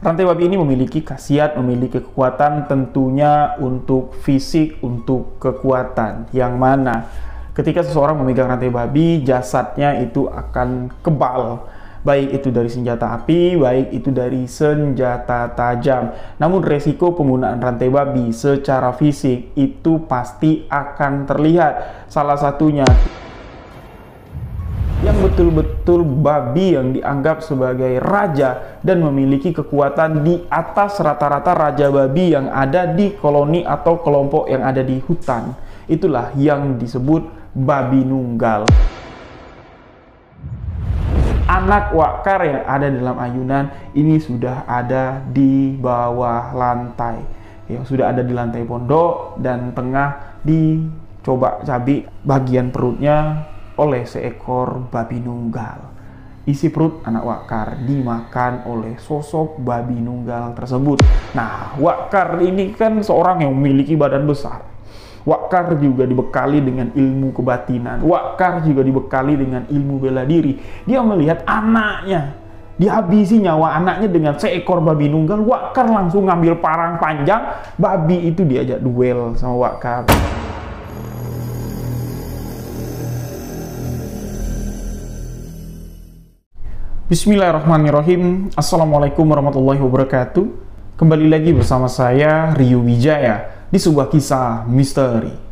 Rantai babi ini memiliki khasiat, memiliki kekuatan tentunya untuk fisik, untuk kekuatan. Yang mana ketika seseorang memegang rantai babi, jasadnya itu akan kebal. Baik itu dari senjata api, baik itu dari senjata tajam. Namun resiko penggunaan rantai babi secara fisik itu pasti akan terlihat. Salah satunya yang betul-betul babi yang dianggap sebagai raja dan memiliki kekuatan di atas rata-rata raja babi yang ada di koloni atau kelompok yang ada di hutan. Itulah yang disebut babi nunggal. Anak wakar yang ada dalam ayunan ini sudah ada di bawah lantai, yang sudah ada di lantai pondok dan tengah dicoba cabik bagian perutnya oleh seekor babi nunggal. Isi perut anak wakar dimakan oleh sosok babi nunggal tersebut. Nah, wakar ini kan seorang yang memiliki badan besar. Wakar juga dibekali dengan ilmu kebatinan. Wakar juga dibekali dengan ilmu bela diri. Dia melihat anaknya dihabisi nyawa anaknya dengan seekor babi nunggal. Wakar langsung ngambil parang panjang. Babi itu diajak duel sama wakar. Bismillahirrahmanirrahim. Assalamualaikum warahmatullahi wabarakatuh. Kembali lagi bersama saya Rio Wijaya di sebuah kisah misteri.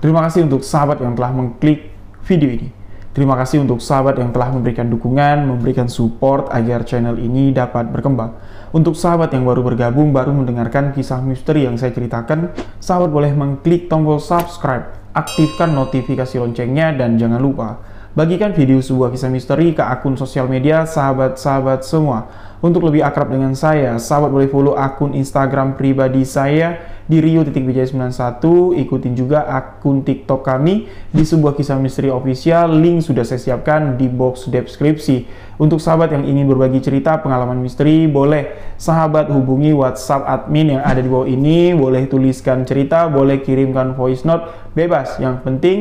Terima kasih untuk sahabat yang telah mengklik video ini. Terima kasih untuk sahabat yang telah memberikan dukungan, memberikan support agar channel ini dapat berkembang. Untuk sahabat yang baru bergabung, baru mendengarkan kisah misteri yang saya ceritakan, sahabat boleh mengklik tombol subscribe, aktifkan notifikasi loncengnya, dan jangan lupa bagikan video sebuah kisah misteri ke akun sosial media sahabat-sahabat semua. Untuk lebih akrab dengan saya, sahabat boleh follow akun Instagram pribadi saya di rio.wijaya91, ikutin juga akun TikTok kami di sebuah kisah misteri official. Link sudah saya siapkan di box deskripsi. Untuk sahabat yang ingin berbagi cerita pengalaman misteri, boleh sahabat hubungi WhatsApp admin yang ada di bawah ini, boleh tuliskan cerita, boleh kirimkan voice note, bebas. Yang penting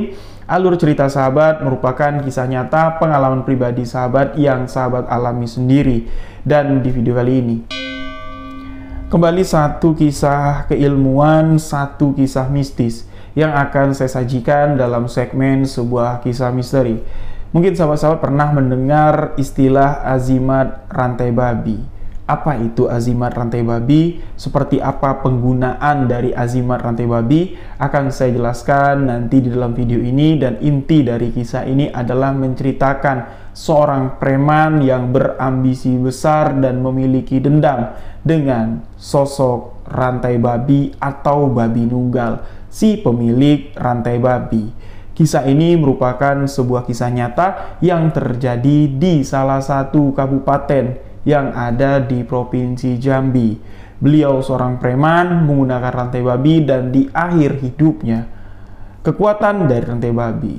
alur cerita sahabat merupakan kisah nyata pengalaman pribadi sahabat yang sahabat alami sendiri. Dan di video kali ini kembali satu kisah keilmuan, satu kisah mistis yang akan saya sajikan dalam segmen sebuah kisah misteri. Mungkin sahabat-sahabat pernah mendengar istilah azimat rantai babi. Apa itu azimat rantai babi? Seperti apa penggunaan dari azimat rantai babi? Akan saya jelaskan nanti di dalam video ini, dan inti dari kisah ini adalah menceritakan seorang preman yang berambisi besar dan memiliki dendam dengan sosok rantai babi atau babi nunggal, si pemilik rantai babi. Kisah ini merupakan sebuah kisah nyata yang terjadi di salah satu kabupaten yang ada di Provinsi Jambi. Beliau seorang preman menggunakan rantai babi, dan di akhir hidupnya kekuatan dari rantai babi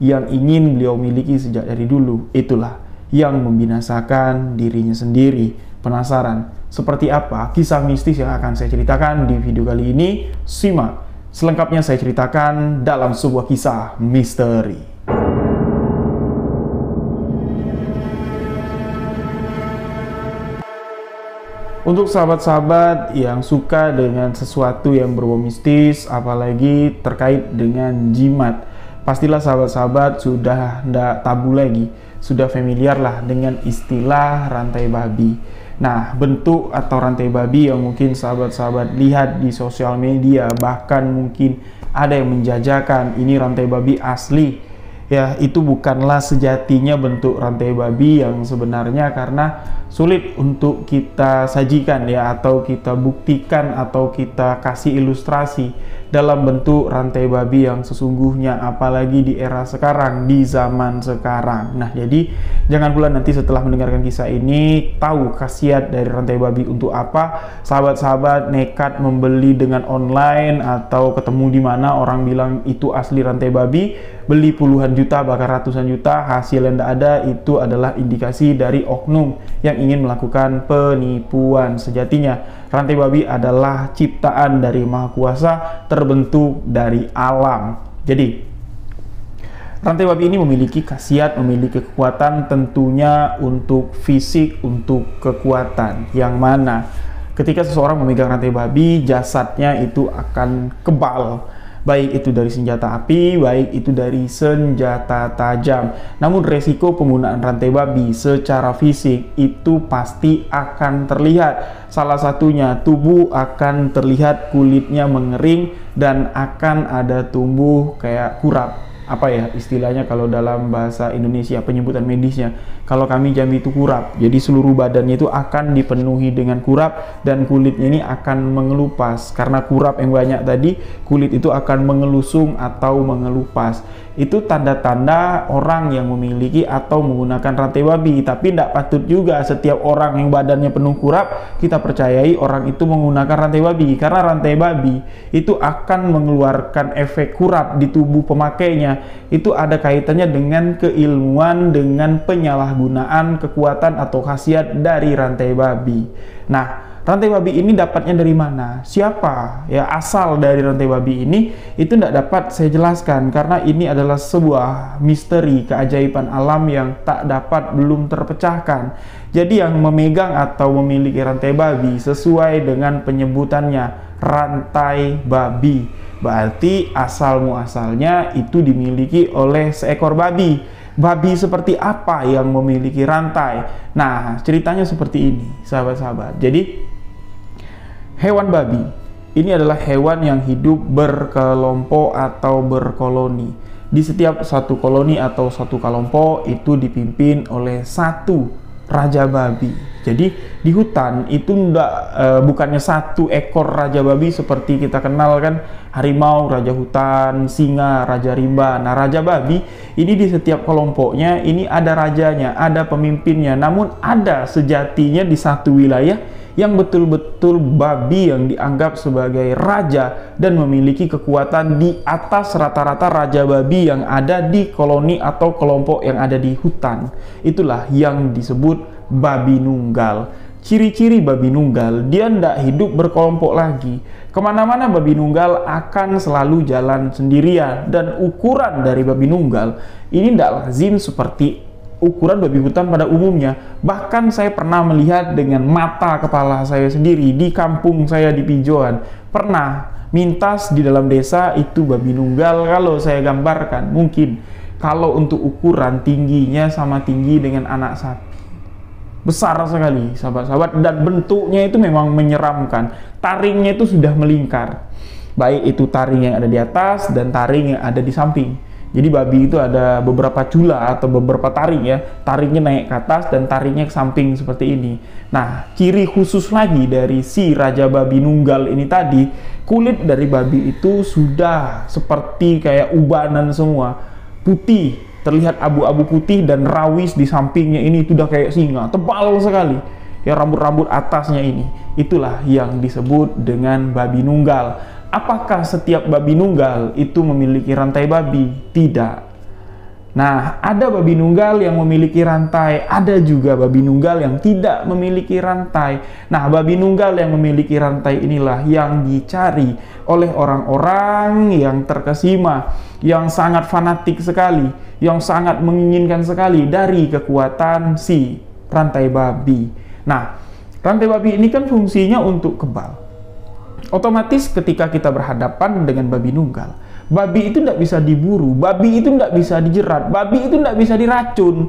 yang ingin beliau miliki sejak dari dulu, itulah yang membinasakan dirinya sendiri. Penasaran seperti apa kisah mistis yang akan saya ceritakan di video kali ini? Simak selengkapnya saya ceritakan dalam sebuah kisah misteri. Untuk sahabat-sahabat yang suka dengan sesuatu yang berbau mistis, apalagi terkait dengan jimat, pastilah sahabat-sahabat sudah tidak tabu lagi, sudah familiar lah dengan istilah rantai babi. Nah, bentuk atau rantai babi yang mungkin sahabat-sahabat lihat di sosial media, bahkan mungkin ada yang menjajakan ini rantai babi asli, ya itu bukanlah sejatinya bentuk rantai babi yang sebenarnya, karena sulit untuk kita sajikan ya, atau kita buktikan, atau kita kasih ilustrasi dalam bentuk rantai babi yang sesungguhnya, apalagi di era sekarang, di zaman sekarang. Nah, jadi jangan pula nanti setelah mendengarkan kisah ini tahu khasiat dari rantai babi untuk apa, sahabat-sahabat nekat membeli dengan online, atau ketemu di mana orang bilang itu asli rantai babi, beli puluhan juta bahkan ratusan juta, hasil yang tidak ada, itu adalah indikasi dari oknum yang ingin melakukan penipuan. Sejatinya rantai babi adalah ciptaan dari Maha Kuasa, terbentuk dari alam. Jadi rantai babi ini memiliki khasiat, memiliki kekuatan tentunya untuk fisik, untuk kekuatan, yang mana ketika seseorang memegang rantai babi, jasadnya itu akan kebal, baik itu dari senjata api, baik itu dari senjata tajam. Namun resiko penggunaan rantai babi secara fisik itu pasti akan terlihat. Salah satunya, tubuh akan terlihat kulitnya mengering dan akan ada tumbuh kayak kurap. Apa ya istilahnya kalau dalam bahasa Indonesia, penyebutan medisnya, kalau kami Jambi itu kurap. Jadi seluruh badannya itu akan dipenuhi dengan kurap, dan kulitnya ini akan mengelupas. Karena kurap yang banyak tadi, kulit itu akan mengelusung atau mengelupas. Itu tanda-tanda orang yang memiliki atau menggunakan rantai babi. Tapi tidak patut juga setiap orang yang badannya penuh kurap kita percayai orang itu menggunakan rantai babi, karena rantai babi itu akan mengeluarkan efek kurap di tubuh pemakainya. Itu ada kaitannya dengan keilmuan, dengan penyalahgunaan kekuatan atau khasiat dari rantai babi. Nah, rantai babi ini dapatnya dari mana? Siapa ya asal dari rantai babi ini? Itu tidak dapat saya jelaskan, karena ini adalah sebuah misteri keajaiban alam yang tak dapat belum terpecahkan. Jadi yang memegang atau memiliki rantai babi sesuai dengan penyebutannya, rantai babi, berarti asal muasalnya itu dimiliki oleh seekor babi. Babi seperti apa yang memiliki rantai? Nah, ceritanya seperti ini, sahabat-sahabat. Jadi hewan babi ini adalah hewan yang hidup berkelompok atau berkoloni. Di setiap satu koloni atau satu kelompok itu dipimpin oleh satu raja babi. Jadi di hutan itu bukannya satu ekor raja babi seperti kita kenal kan, harimau, raja hutan, singa, raja rimba. Nah, raja babi ini di setiap kelompoknya ini ada rajanya, ada pemimpinnya. Namun ada sejatinya di satu wilayah yang betul-betul babi yang dianggap sebagai raja dan memiliki kekuatan di atas rata-rata raja babi yang ada di koloni atau kelompok yang ada di hutan. Itulah yang disebut babi nunggal. Ciri-ciri babi nunggal, dia tidak hidup berkelompok lagi. Kemana-mana babi nunggal akan selalu jalan sendirian, dan ukuran dari babi nunggal ini tidak lazim seperti ukuran babi hutan pada umumnya. Bahkan saya pernah melihat dengan mata kepala saya sendiri di kampung saya di Pijoan. Pernah mintas di dalam desa itu babi nunggal. Kalau saya gambarkan, mungkin kalau untuk ukuran tingginya sama tinggi dengan anak sapi. Besar sekali, sahabat-sahabat, dan bentuknya itu memang menyeramkan. Taringnya itu sudah melingkar, baik itu taring yang ada di atas dan taring yang ada di samping. Jadi babi itu ada beberapa cula atau beberapa taring ya, taringnya naik ke atas dan taringnya ke samping seperti ini. Nah, ciri khusus lagi dari si raja babi nunggal ini tadi, kulit dari babi itu sudah seperti kayak ubanan semua, putih, terlihat abu-abu putih, dan rawis di sampingnya ini itu udah kayak singa, tebal sekali ya, rambut-rambut atasnya ini. Itulah yang disebut dengan babi nunggal. Apakah setiap babi nunggal itu memiliki rantai babi? Tidak. Nah, ada babi nunggal yang memiliki rantai, ada juga babi nunggal yang tidak memiliki rantai. Nah, babi nunggal yang memiliki rantai inilah yang dicari oleh orang-orang yang terkesima, yang sangat fanatik sekali, yang sangat menginginkan sekali dari kekuatan si rantai babi. Nah, rantai babi ini kan fungsinya untuk kebal. Otomatis ketika kita berhadapan dengan babi nunggal, babi itu tidak bisa diburu, babi itu tidak bisa dijerat, babi itu tidak bisa diracun.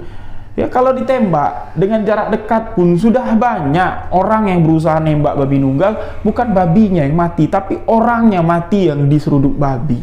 Ya kalau ditembak dengan jarak dekat pun sudah banyak orang yang berusaha nembak babi nunggal, bukan babinya yang mati, tapi orangnya mati yang diseruduk babi.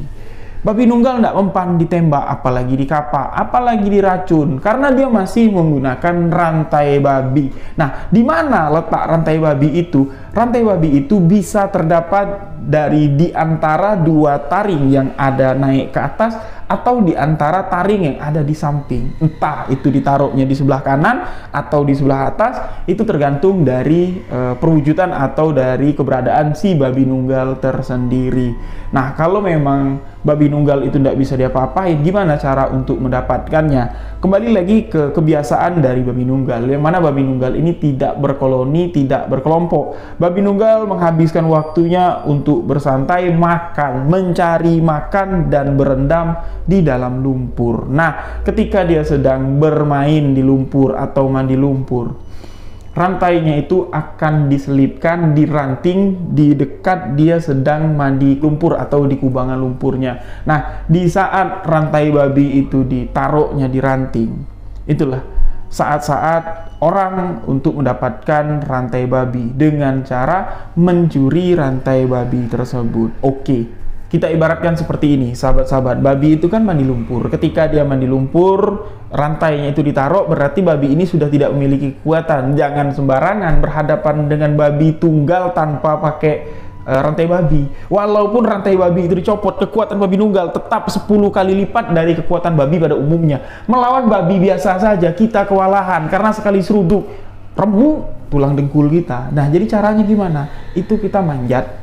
Babi nunggal tidak mempan ditembak, apalagi dikapak, apalagi diracun, karena dia masih menggunakan rantai babi. Nah, di mana letak rantai babi itu? Rantai babi itu bisa terdapat di antara dua taring yang ada naik ke atas, atau di antara taring yang ada di samping. Entah itu ditaruhnya di sebelah kanan atau di sebelah atas, itu tergantung dari perwujudan atau dari keberadaan si babi nunggal tersendiri. Nah, kalau memang babi nunggal itu tidak bisa diapa-apain, gimana cara untuk mendapatkannya? Kembali lagi ke kebiasaan dari babi nunggal, yang mana babi nunggal ini tidak berkoloni, tidak berkelompok. Babi nunggal menghabiskan waktunya untuk bersantai, makan, mencari makan, dan berendam di dalam lumpur. Nah, ketika dia sedang bermain di lumpur atau mandi lumpur, rantainya itu akan diselipkan di ranting di dekat dia sedang mandi lumpur atau di kubangan lumpurnya. Nah, di saat rantai babi itu ditaruhnya di ranting, itulah saat-saat orang untuk mendapatkan rantai babi dengan cara mencuri rantai babi tersebut. Oke, kita ibaratkan seperti ini, sahabat-sahabat. Babi itu kan mandi lumpur. Ketika dia mandi lumpur, rantainya itu ditaruh, berarti babi ini sudah tidak memiliki kekuatan. Jangan sembarangan berhadapan dengan babi tunggal tanpa pakai rantai babi. Walaupun rantai babi itu dicopot, kekuatan babi nunggal tetap 10 kali lipat dari kekuatan babi pada umumnya. Melawan babi biasa saja kita kewalahan, karena sekali seruduk remuk tulang dengkul kita. Nah, jadi caranya gimana? Itu kita manjat,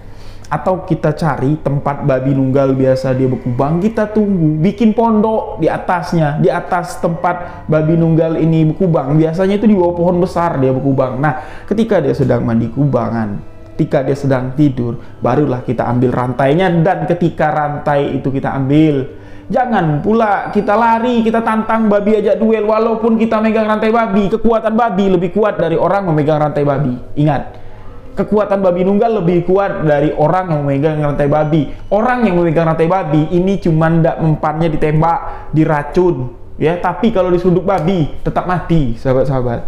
atau kita cari tempat babi nunggal biasa dia berkubang, kita tunggu, bikin pondok di atasnya, di atas tempat babi nunggal ini berkubang. Biasanya itu di bawah pohon besar dia berkubang. Nah, ketika dia sedang mandi kubangan, ketika dia sedang tidur, barulah kita ambil rantainya. Dan ketika rantai itu kita ambil, jangan pula kita lari, kita tantang babi, ajak duel. Walaupun kita megang rantai babi, kekuatan babi lebih kuat dari orang memegang rantai babi. Ingat, kekuatan babi nunggal lebih kuat dari orang yang memegang rantai babi. Orang yang memegang rantai babi ini cuma ndak mempannya ditembak, diracun, ya. Tapi kalau diseruduk babi tetap mati, sahabat-sahabat.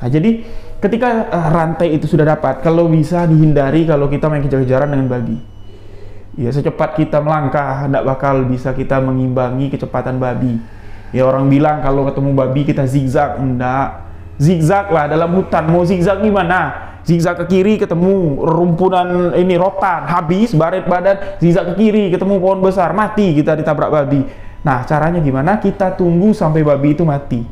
Nah, jadi ketika rantai itu sudah dapat, kalau bisa dihindari kalau kita main kejar-kejaran dengan babi. Ya, secepat kita melangkah, tidak bakal bisa kita mengimbangi kecepatan babi. Ya, orang bilang kalau ketemu babi kita zigzag, enggak. Zigzag lah dalam hutan, mau zigzag gimana? Zigzag ke kiri ketemu rumpunan ini rotan, habis baret badan. Zigzag ke kiri ketemu pohon besar, mati kita ditabrak babi. Nah, caranya gimana? Kita tunggu sampai babi itu mati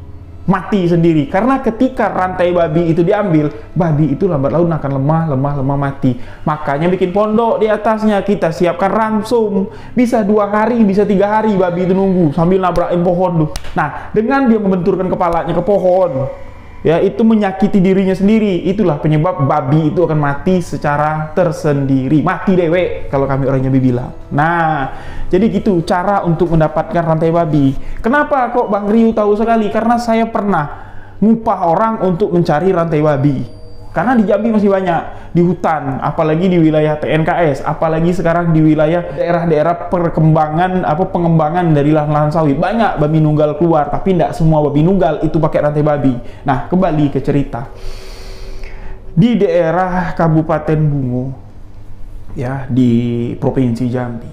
sendiri. Karena ketika rantai babi itu diambil, babi itu lambat laun akan lemah mati. Makanya bikin pondok di atasnya, kita siapkan ransum. Bisa 2 hari, bisa 3 hari babi itu nunggu sambil nabrakin pohon tuh. Nah, dengan dia membenturkan kepalanya ke pohon, ya, itu menyakiti dirinya sendiri. Itulah penyebab babi itu akan mati secara tersendiri, mati dewe kalau kami orangnya bilang. Nah, jadi gitu cara untuk mendapatkan rantai babi. Kenapa kok Bang Riu tahu sekali? Karena saya pernah ngupah orang untuk mencari rantai babi. Karena di Jambi masih banyak, di hutan, apalagi di wilayah TNKS, apalagi sekarang di wilayah daerah-daerah pengembangan dari lahan-lahan sawit. Banyak babi nunggal keluar, tapi tidak semua babi nunggal itu pakai rantai babi. Nah, kembali ke cerita. Di daerah Kabupaten Bungo, ya, di Provinsi Jambi.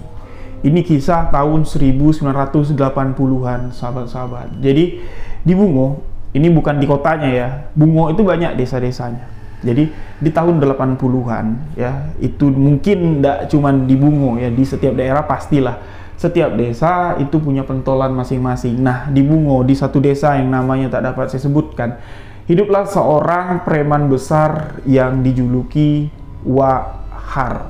Ini kisah tahun 1980-an, sahabat-sahabat. Jadi, di Bungo, ini bukan di kotanya ya, Bungo itu banyak desa-desanya. Jadi di tahun 80-an ya, itu mungkin tidak cuma di Bungo ya, di setiap daerah pastilah setiap desa itu punya pentolan masing-masing. Nah, di Bungo, di satu desa yang namanya tak dapat saya sebutkan, hiduplah seorang preman besar yang dijuluki Wak Har.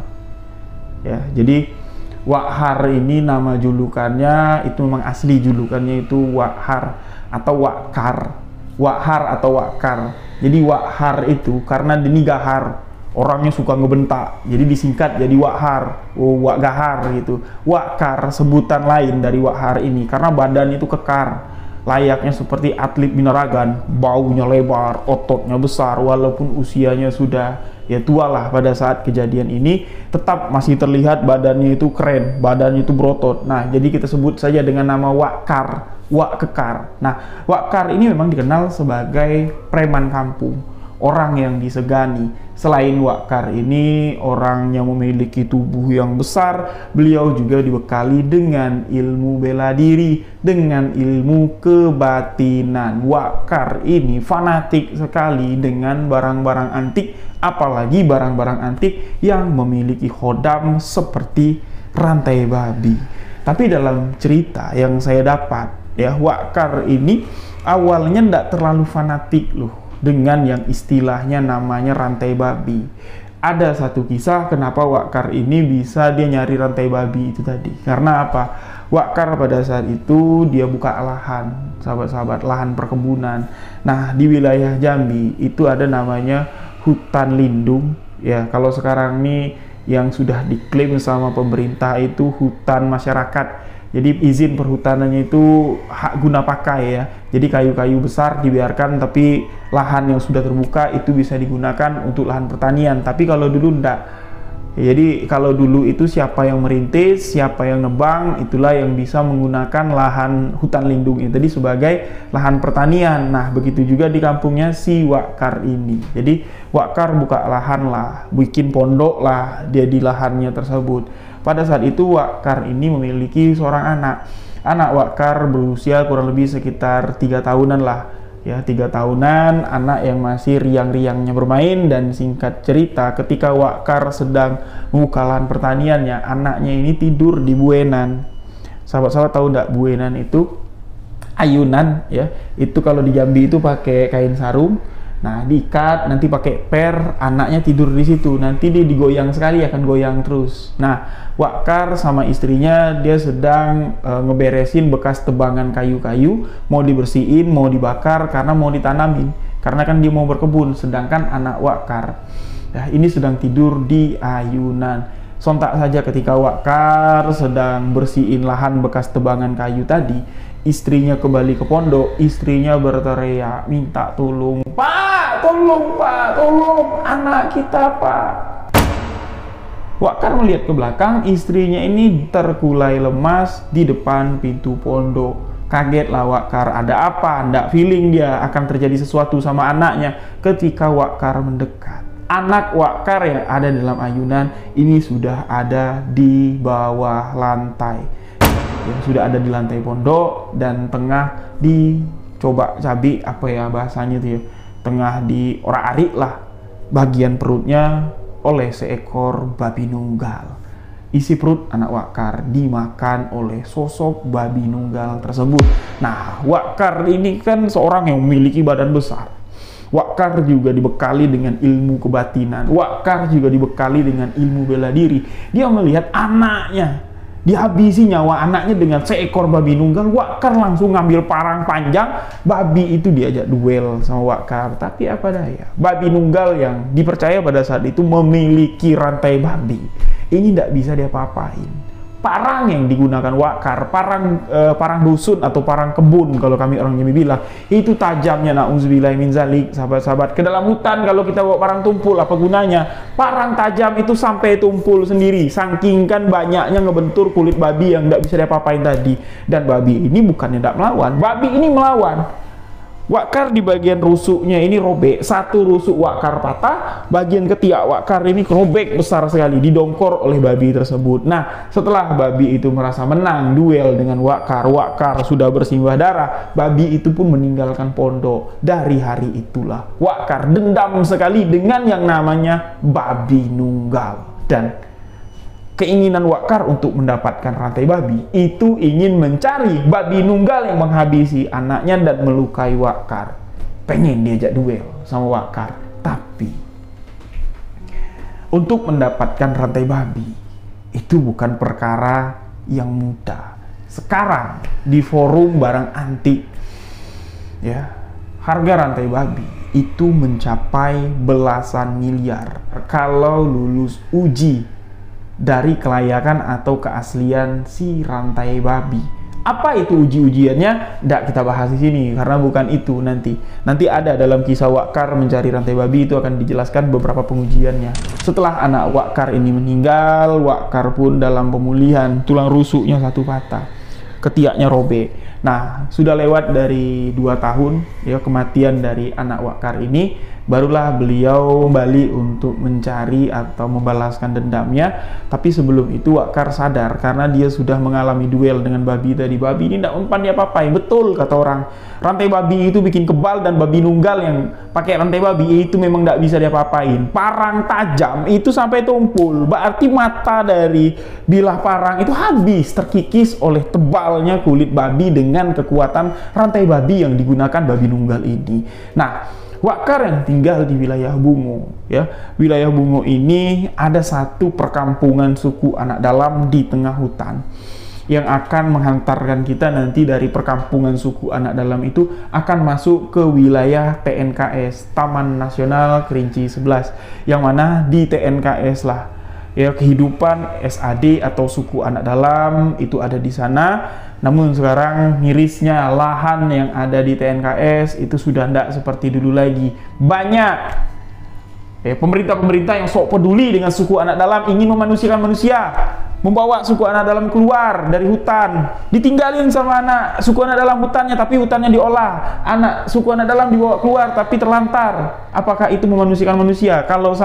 Ya, jadi Wak Har ini nama julukannya itu memang asli julukannya itu Wak Har atau Wak Kar. Wak Har atau Wak Kar. Jadi Wak Har itu karena ini gahar, orangnya suka ngebentak, jadi disingkat jadi Wak Har, Wak Gahar gitu. Wak Kar sebutan lain dari Wak Har ini karena badan itu kekar, layaknya seperti atlet binaragan, baunya lebar, ototnya besar, walaupun usianya sudah ya tua lah pada saat kejadian ini, tetap masih terlihat badannya itu keren, badannya itu berotot. Nah, jadi kita sebut saja dengan nama Wakar, Wak Kekar. Nah, Wakar ini memang dikenal sebagai preman kampung, orang yang disegani. Selain Wakar ini orang yang memiliki tubuh yang besar, beliau juga dibekali dengan ilmu bela diri, dengan ilmu kebatinan. Wakar ini fanatik sekali dengan barang-barang antik, apalagi barang-barang antik yang memiliki khodam seperti rantai babi. Tapi dalam cerita yang saya dapat, ya, Wakar ini awalnya tidak terlalu fanatik loh dengan yang istilahnya namanya rantai babi. Ada satu kisah kenapa Wakar ini bisa dia nyari rantai babi itu tadi. Karena apa? Wakar pada saat itu dia buka lahan, sahabat-sahabat, lahan perkebunan. Nah, di wilayah Jambi itu ada namanya hutan lindung. Ya, kalau sekarang nih yang sudah diklaim sama pemerintah itu hutan masyarakat. Jadi izin perhutanannya itu hak guna pakai ya. Jadi kayu-kayu besar dibiarkan, tapi lahan yang sudah terbuka itu bisa digunakan untuk lahan pertanian. Tapi kalau dulu enggak. Jadi kalau dulu itu siapa yang merintis, siapa yang nebang, itulah yang bisa menggunakan lahan hutan lindung ini tadi sebagai lahan pertanian. Nah, begitu juga di kampungnya si Wakar ini. Jadi Wakar buka lahan lah, bikin pondok lah dia di lahannya tersebut. Pada saat itu Wakar ini memiliki seorang anak. Anak Wakar berusia kurang lebih sekitar 3 tahunan lah. Ya, 3 tahunan, anak yang masih riang-riangnya bermain. Dan singkat cerita, ketika Wakar sedang membuka lahan pertaniannya, anaknya ini tidur di buenan. Sahabat-sahabat tahu enggak buenan itu? Ayunan ya. Itu kalau di Jambi itu pakai kain sarung. Nah, diikat, nanti pakai per, anaknya tidur di situ. Nanti dia digoyang sekali, akan goyang terus. Nah, Wakar sama istrinya dia sedang ngeberesin bekas tebangan kayu-kayu, mau dibersihin, mau dibakar karena mau ditanamin. Karena kan dia mau berkebun, sedangkan anak Wakar, nah, ini sedang tidur di ayunan. Sontak saja ketika Wakar sedang bersihin lahan bekas tebangan kayu tadi, istrinya kembali ke pondok, istrinya berteriak minta tolong, "Pak, tolong Pak, tolong anak kita Pak." Wakar melihat ke belakang, istrinya ini terkulai lemas di depan pintu pondok. Kagetlah Wakar, ada apa? Ndak feeling dia akan terjadi sesuatu sama anaknya. Ketika Wakar mendekat, anak Wakar yang ada dalam ayunan ini sudah ada di bawah lantai. Ya, sudah ada di lantai pondok dan tengah dicoba cabi, apa ya bahasanya itu ya, tengah diorak-arik lah bagian perutnya oleh seekor babi nunggal. Isi perut anak Wakar dimakan oleh sosok babi nunggal tersebut. Nah, Wakar ini kan seorang yang memiliki badan besar. Wakar juga dibekali dengan ilmu kebatinan. Wakar juga dibekali dengan ilmu bela diri. Dia melihat anaknya dihabisi nyawa anaknya dengan seekor babi nunggal. Wakar langsung ngambil parang panjang, babi itu diajak duel sama Wakar. Tapi apa daya, babi nunggal yang dipercaya pada saat itu memiliki rantai babi ini tidak bisa diapa-apain. Parang yang digunakan Wakar, parang dusun atau parang kebun kalau kami orang Jambi bilang, itu tajamnya, na'udzubillah min zalik. Sahabat-sahabat, ke dalam hutan kalau kita bawa parang tumpul, apa gunanya? Parang tajam itu sampai tumpul sendiri, saking kan banyaknya ngebentur kulit babi yang tidak bisa diapa-apain tadi. Dan babi ini bukannya tidak melawan, babi ini melawan. Wakar di bagian rusuknya ini robek, satu rusuk Wakar patah, bagian ketiak Wakar ini robek besar sekali, didongkor oleh babi tersebut. Nah, setelah babi itu merasa menang duel dengan Wakar, Wakar sudah bersimbah darah, babi itu pun meninggalkan pondok. Dari hari itulah Wakar dendam sekali dengan yang namanya babi nunggal. Dan keinginan Wakar untuk mendapatkan rantai babi itu ingin mencari babi nunggal yang menghabisi anaknya dan melukai Wakar. Pengen diajak duel sama Wakar. Tapi untuk mendapatkan rantai babi itu bukan perkara yang mudah. Sekarang di forum barang antik ya, harga rantai babi itu mencapai belasan miliar kalau lulus uji dari kelayakan atau keaslian si rantai babi. Apa itu uji-ujiannya? Nggak kita bahas di sini karena bukan itu nanti. Nanti ada dalam kisah Wakkar mencari rantai babi, itu akan dijelaskan beberapa pengujiannya. Setelah anak Wakkar ini meninggal, Wakkar pun dalam pemulihan, tulang rusuknya satu patah, ketiaknya robek. Nah, sudah lewat dari 2 tahun ya kematian dari anak Wakkar ini, barulah beliau kembali untuk mencari atau membalaskan dendamnya. Tapi sebelum itu Wakkar sadar karena dia sudah mengalami duel dengan babi tadi. Babi ini tidak mempan dia apa-apain. Betul kata orang, rantai babi itu bikin kebal, dan babi nunggal yang pakai rantai babi itu memang tidak bisa dia apa-apain. Parang tajam itu sampai tumpul, berarti mata dari bilah parang itu habis terkikis oleh tebalnya kulit babi dengan kekuatan rantai babi yang digunakan babi nunggal ini. Nah, Wakkar yang tinggal di wilayah Bungo, ya, wilayah Bungo ini ada satu perkampungan suku anak dalam di tengah hutan yang akan menghantarkan kita nanti dari perkampungan suku anak dalam itu akan masuk ke wilayah TNKS, Taman Nasional Kerinci 11, yang mana di TNKS lah ya kehidupan SAD atau suku anak dalam itu ada di sana. Namun sekarang mirisnya lahan yang ada di TNKS itu sudah tidak seperti dulu lagi. Banyak pemerintah-pemerintah yang sok peduli dengan suku anak dalam, ingin memanusiakan manusia, membawa suku anak dalam keluar dari hutan, ditinggalin sama anak suku anak dalam hutannya, tapi hutannya diolah, anak suku anak dalam dibawa keluar tapi terlantar. Apakah itu memanusiakan manusia? Kalau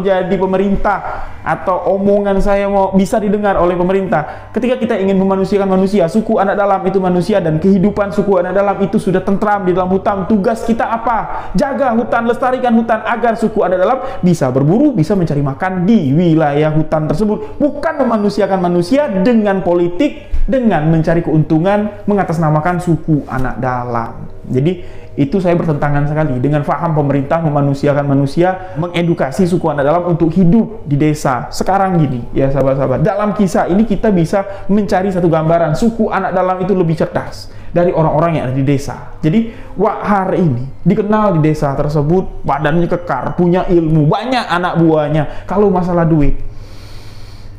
jadi pemerintah atau omongan saya mau bisa didengar oleh pemerintah, ketika kita ingin memanusiakan manusia, suku anak dalam itu manusia dan kehidupan suku anak dalam itu sudah tentram di dalam hutan. Tugas kita apa? Jaga hutan, lestarikan hutan agar suku anak dalam bisa berburu, bisa mencari makan di wilayah hutan tersebut. Bukan memanusiakan manusia dengan politik, dengan mencari keuntungan mengatasnamakan suku anak dalam. Jadi itu saya bertentangan sekali dengan faham pemerintah memanusiakan manusia, mengedukasi suku anak dalam untuk hidup di desa. Sekarang gini ya sahabat-sahabat, dalam kisah ini kita bisa mencari satu gambaran suku anak dalam itu lebih cerdas dari orang-orang yang ada di desa. Jadi Wakkar ini dikenal di desa tersebut, badannya kekar, punya ilmu, banyak anak buahnya. Kalau masalah duit,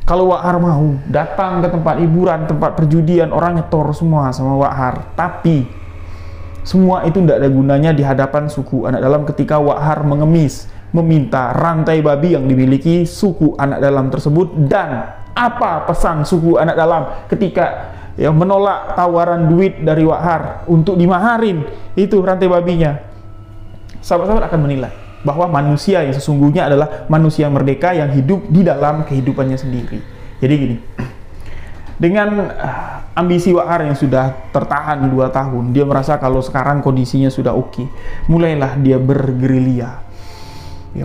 kalau Wakkar mau datang ke tempat hiburan, tempat perjudian, orang nyetor semua sama Wakkar. Tapi semua itu tidak ada gunanya di hadapan suku anak dalam ketika Wakkar mengemis, meminta rantai babi yang dimiliki suku anak dalam tersebut. Dan apa pesan suku anak dalam ketika menolak tawaran duit dari Wakkar untuk dimaharin itu rantai babinya? Sahabat-sahabat akan menilai bahwa manusia yang sesungguhnya adalah manusia merdeka yang hidup di dalam kehidupannya sendiri. Jadi gini, dengan ambisi Wakkar yang sudah tertahan 2 tahun, dia merasa kalau sekarang kondisinya sudah oke. Mulailah dia bergerilya,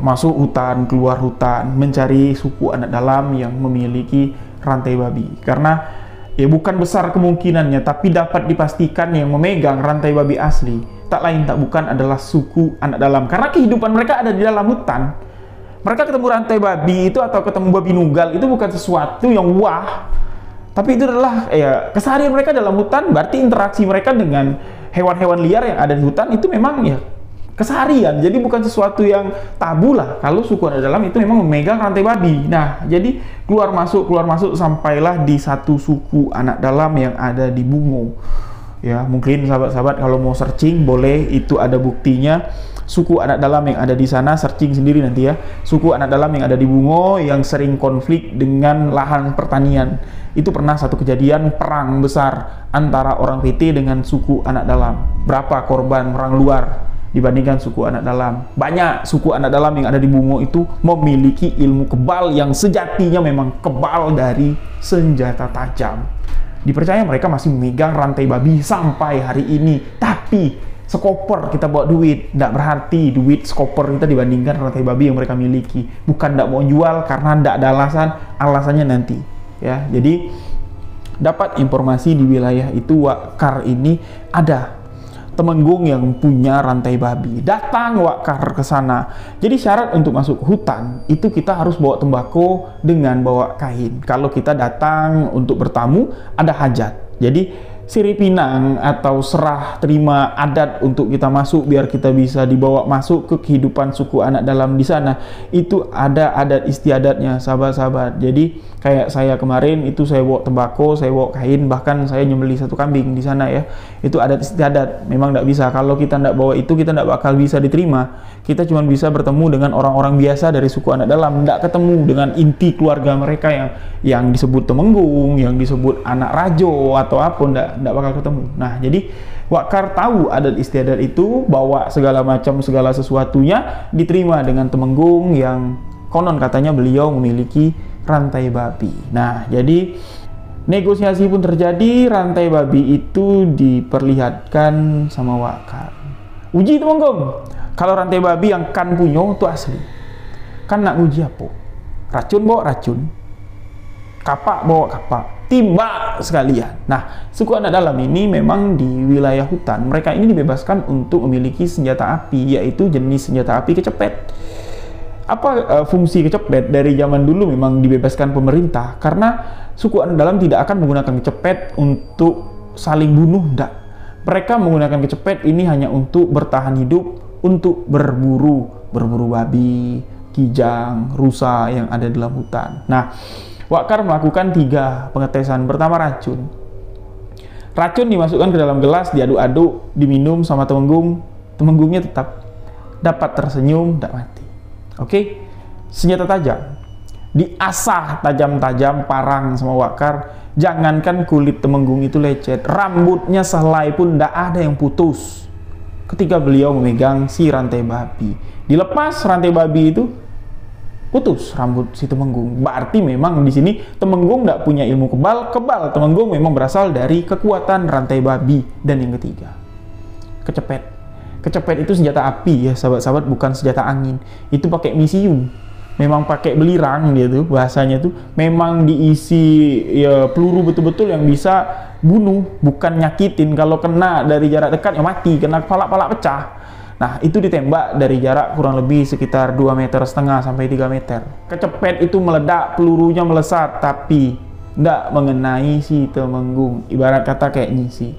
masuk hutan, keluar hutan, mencari suku anak dalam yang memiliki rantai babi. Karena bukan besar kemungkinannya, tapi dapat dipastikan yang memegang rantai babi asli tak lain tak bukan adalah suku anak dalam. Karena kehidupan mereka ada di dalam hutan. Mereka ketemu rantai babi itu atau ketemu babi nunggal itu bukan sesuatu yang wah, tapi itu adalah keseharian mereka dalam hutan. Berarti interaksi mereka dengan hewan-hewan liar yang ada di hutan itu memang keseharian. Jadi bukan sesuatu yang tabu lah kalau suku anak dalam itu memang memegang rantai babi. Nah, jadi keluar masuk sampailah di satu suku anak dalam yang ada di Bungo. Ya, mungkin sahabat-sahabat kalau mau searching boleh, itu ada buktinya. Suku anak dalam yang ada di sana, searching sendiri nanti ya. Suku anak dalam yang ada di Bungo yang sering konflik dengan lahan pertanian. Itu pernah satu kejadian perang besar antara orang PT dengan suku anak dalam. Berapa korban orang luar dibandingkan suku anak dalam? Banyak. Suku anak dalam yang ada di Bungo itu memiliki ilmu kebal yang sejatinya memang kebal dari senjata tajam. Dipercaya mereka masih memegang rantai babi sampai hari ini. Tapi sekoper kita bawa duit, tidak berarti duit sekoper kita dibandingkan rantai babi yang mereka miliki. Bukan tidak mau jual karena tidak ada alasannya nanti. Ya, jadi dapat informasi di wilayah itu Wakkar ini ada Temenggung yang punya rantai babi. Datang Wakkar ke sana. Jadi syarat untuk masuk hutan itu kita harus bawa tembakau dengan bawa kain. Kalau kita datang untuk bertamu ada hajat. Jadi sirih pinang atau serah terima adat untuk kita masuk biar kita bisa dibawa masuk ke kehidupan suku anak dalam di sana. Itu ada adat istiadatnya, sahabat-sahabat. Jadi kayak saya kemarin itu saya bawa tembakau, saya bawa kain, bahkan saya nyembeli 1 kambing di sana ya. Itu adat istiadat. Memang tidak bisa kalau kita tidak bawa itu, kita tidak bakal bisa diterima. Kita cuma bisa bertemu dengan orang-orang biasa dari suku anak dalam, tidak ketemu dengan inti keluarga mereka yang disebut temenggung, yang disebut anak rajo atau apa, tidak bakal ketemu. Nah, jadi Wakar tahu adat istiadat itu, bawa segala macam segala sesuatunya, diterima dengan temenggung yang konon katanya beliau memiliki rantai babi. Nah, jadi negosiasi pun terjadi, rantai babi itu diperlihatkan sama Wakar. Uji temenggung, kalau rantai babi yang kan punya itu asli. Kan nak uji apa? Racun bawa racun, kapak bawa kapak, timbak sekalian. Nah, suku anak dalam ini memang di wilayah hutan, mereka ini dibebaskan untuk memiliki senjata api, yaitu jenis senjata api kecepet. Apa fungsi kecepet? Dari zaman dulu memang dibebaskan pemerintah, karena suku anak dalam tidak akan menggunakan kecepet untuk saling bunuh, enggak. Mereka menggunakan kecepet ini hanya untuk bertahan hidup, untuk berburu babi, kijang, rusa yang ada dalam hutan. Nah, Wakar melakukan 3 pengetesan. Pertama, racun. Racun dimasukkan ke dalam gelas, diaduk-aduk, diminum sama temenggung. Temenggungnya tetap dapat tersenyum, tidak mati. Oke? Senjata tajam. Diasah tajam-tajam, parang sama Wakar. Jangankan kulit temenggung itu lecet, rambutnya sehelai pun tidak ada yang putus ketika beliau memegang si rantai babi. Dilepas rantai babi itu, putus rambut si temenggung. Berarti memang di sini temenggung tidak punya ilmu kebal. Temenggung memang berasal dari kekuatan rantai babi. Dan yang ketiga, kecepet. Kecepet itu senjata api ya sahabat-sahabat, bukan senjata angin. Itu pakai misium. Memang pakai belirang dia tuh, bahasanya tuh memang diisi ya peluru betul-betul yang bisa bunuh, bukan nyakitin. Kalau kena dari jarak dekat ya mati, kena kepala pecah. Nah, itu ditembak dari jarak kurang lebih sekitar 2,5 meter sampai 3 meter. Kecepet itu meledak, pelurunya melesat, tapi tidak mengenai si temenggung. Ibarat kata kayak nyisi.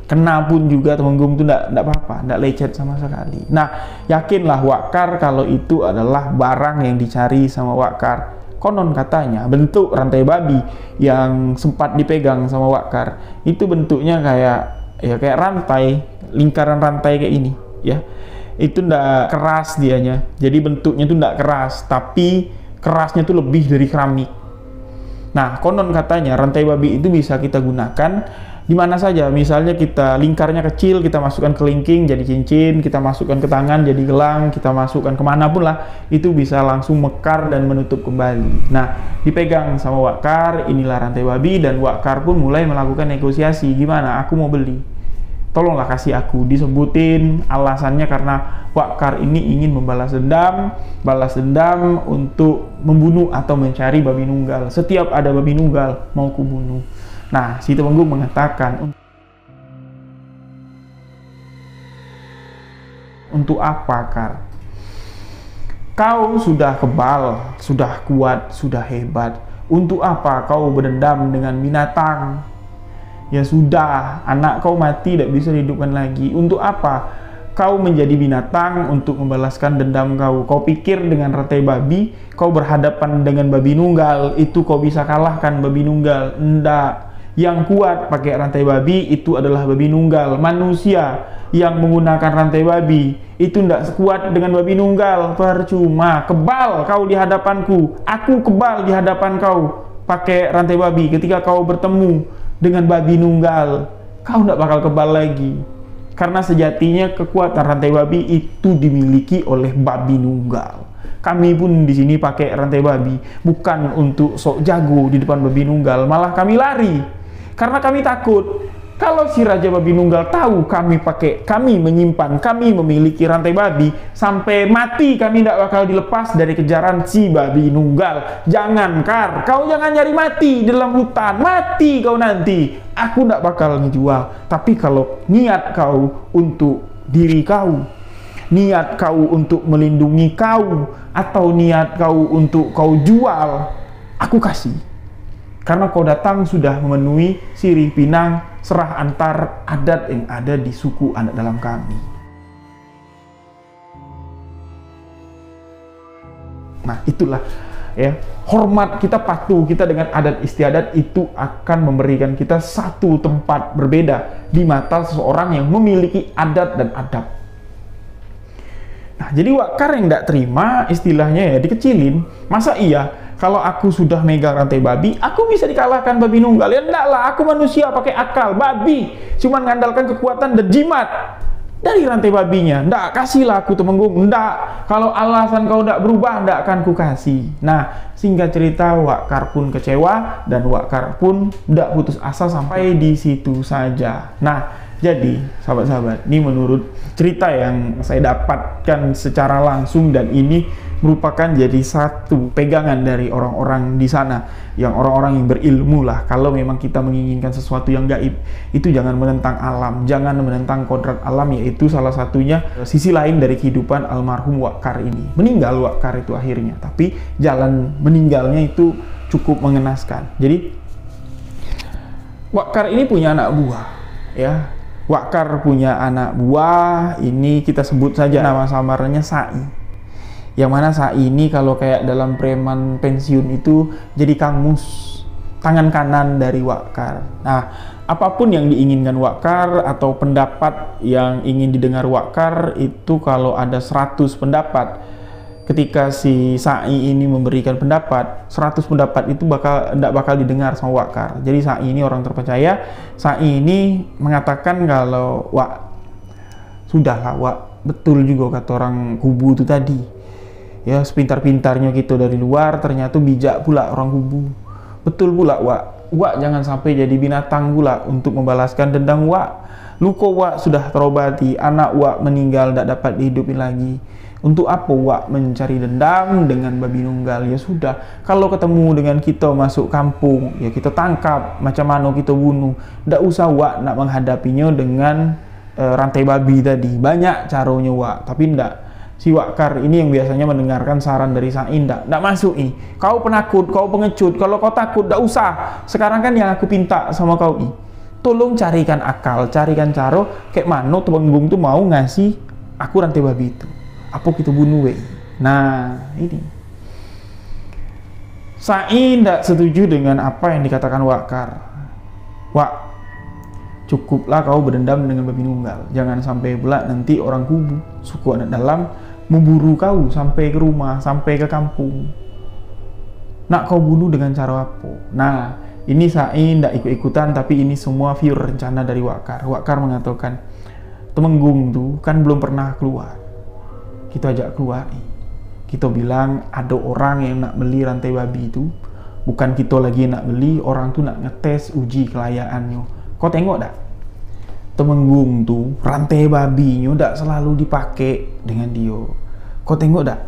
Kena pun juga temenggung itu tidak apa-apa, tidak lecet sama sekali. Nah, yakinlah Wakar kalau itu adalah barang yang dicari sama Wakar. Konon katanya bentuk rantai babi yang sempat dipegang sama Wakar itu bentuknya kayak rantai, lingkaran rantai kayak ini ya. Itu ndak keras dianya, jadi bentuknya itu ndak keras, tapi kerasnya itu lebih dari keramik. Nah, konon katanya rantai babi itu bisa kita gunakan di mana saja. Misalnya kita lingkarnya kecil, kita masukkan ke kelingking jadi cincin, kita masukkan ke tangan jadi gelang, kita masukkan kemanapun lah, itu bisa langsung mekar dan menutup kembali. Nah, dipegang sama Wakar, inilah rantai babi, dan Wakar pun mulai melakukan negosiasi. Gimana? Aku mau beli. Tolonglah kasih aku. Disebutin alasannya karena Wakar ini ingin membalas dendam, untuk membunuh atau mencari babi nunggal. Setiap ada babi nunggal mau kubunuh. Nah, si temenggung mengatakan, untuk apa, Kar? Kau sudah kebal, sudah kuat, sudah hebat. Untuk apa kau berdendam dengan binatang? Ya sudah, anak kau mati, tidak bisa dihidupkan lagi. Untuk apa kau menjadi binatang untuk membalaskan dendam kau? Kau pikir dengan rantai babi, kau berhadapan dengan babi nunggal, itu kau bisa kalahkan babi nunggal? Enggak. Yang kuat pakai rantai babi itu adalah babi nunggal. Manusia yang menggunakan rantai babi itu tidak sekuat dengan babi nunggal. Percuma. Kebal kau di hadapanku, aku kebal di hadapan kau pakai rantai babi. Ketika kau bertemu dengan babi nunggal, kau tidak bakal kebal lagi, karena sejatinya kekuatan rantai babi itu dimiliki oleh babi nunggal. Kami pun di sini pakai rantai babi bukan untuk sok jago di depan babi nunggal, malah kami lari karena kami takut. Kalau si Raja Babi Nunggal tahu kami menyimpan, kami memiliki rantai babi, sampai mati kami tidak bakal dilepas dari kejaran si Babi Nunggal. Jangan, Kar, kau jangan nyari mati di dalam hutan, mati kau nanti. Aku tidak bakal ngejual. Tapi kalau niat kau untuk diri kau, niat kau untuk melindungi kau, atau niat kau untuk kau jual, aku kasih. Karena kau datang sudah memenuhi sirih pinang serah antar adat yang ada di suku anak dalam kami. Nah, itulah ya, hormat kita, patuh kita dengan adat istiadat itu akan memberikan kita satu tempat berbeda di mata seseorang yang memiliki adat dan adab. Nah, jadi wakar yang tidak terima istilahnya ya dikecilin. Masa iya kalau aku sudah megang rantai babi, aku bisa dikalahkan babi nunggal? Ya enggak lah, aku manusia pakai akal. Babi cuman mengandalkan kekuatan dan jimat dari rantai babinya. Ndak, kasihlah aku Temenggung. Ndak, kalau alasan kau ndak berubah, ndak akan ku kasih. Nah, singkat cerita, Wakar pun kecewa dan Wakar pun ndak putus asa sampai di situ saja. Nah, jadi sahabat-sahabat, ini menurut cerita yang saya dapatkan secara langsung, dan ini merupakan jadi satu pegangan dari orang-orang di sana, yang orang-orang yang berilmu lah. Kalau memang kita menginginkan sesuatu yang gaib, itu jangan menentang alam, jangan menentang kodrat alam, yaitu salah satunya sisi lain dari kehidupan almarhum Wakar ini. Meninggal Wakar itu akhirnya, tapi jalan meninggalnya itu cukup mengenaskan. Jadi Wakar ini punya anak buah, ya. Wakar punya anak buah, ini kita sebut saja nama samarnya Sai. Yang mana Sai ini kalau kayak dalam preman pensiun itu jadi Kang Mus, tangan kanan dari Wakar. Nah, apapun yang diinginkan Wakar atau pendapat yang ingin didengar Wakar itu, kalau ada 100 pendapat, ketika si Sai ini memberikan pendapat, 100 pendapat itu tidak bakal didengar sama Wakar. Jadi Sai ini orang terpercaya. Sai ini mengatakan kalau sudahlah Wak, betul juga kata orang kubu itu tadi. Ya, sepintar-pintarnya gitu dari luar, ternyata bijak pula orang kubu. Betul pula Wak, jangan sampai jadi binatang pula untuk membalaskan dendam Wak. Luka Wak sudah terobati, anak Wak meninggal tidak dapat dihidupin lagi. Untuk apa Wak mencari dendam dengan babi nunggal? Ya sudah, kalau ketemu dengan kita masuk kampung, ya kita tangkap, macam mana kita bunuh. Tidak usah Wak nak menghadapinya dengan rantai babi tadi. Banyak caranya Wak, tapi tidak. Si Wakar ini yang biasanya mendengarkan saran dari Sai, tidak masuk ini. Kau penakut, kau pengecut, kalau kau takut tidak usah. Sekarang kan yang aku pinta sama kau ini, tolong carikan akal, carikan cara kayak mana Temenggung tuh mau ngasih aku rantai babi itu. Apa kita bunuh weh? Nah, ini Sai tidak setuju dengan apa yang dikatakan Wakar. Wak, cukuplah kau berdendam dengan babi nunggal. Jangan sampai pula nanti orang kubu, suku anak dalam, memburu kau sampai ke rumah, sampai ke kampung. Nak kau bunuh dengan cara apa? Nah, ini Sai tidak ikut-ikutan, tapi ini semua pure rencana dari Wakar. Wakar mengatakan, Temenggung tuh kan belum pernah keluar. Kita ajak keluar. Kita bilang ada orang yang nak beli rantai babi itu. Bukan kita lagi nak beli, orang tuh nak ngetes uji kelayaannya. Kau tengok tak? Temenggung tuh rantai babinya tidak selalu dipakai dengan dia. Kau tengok tak?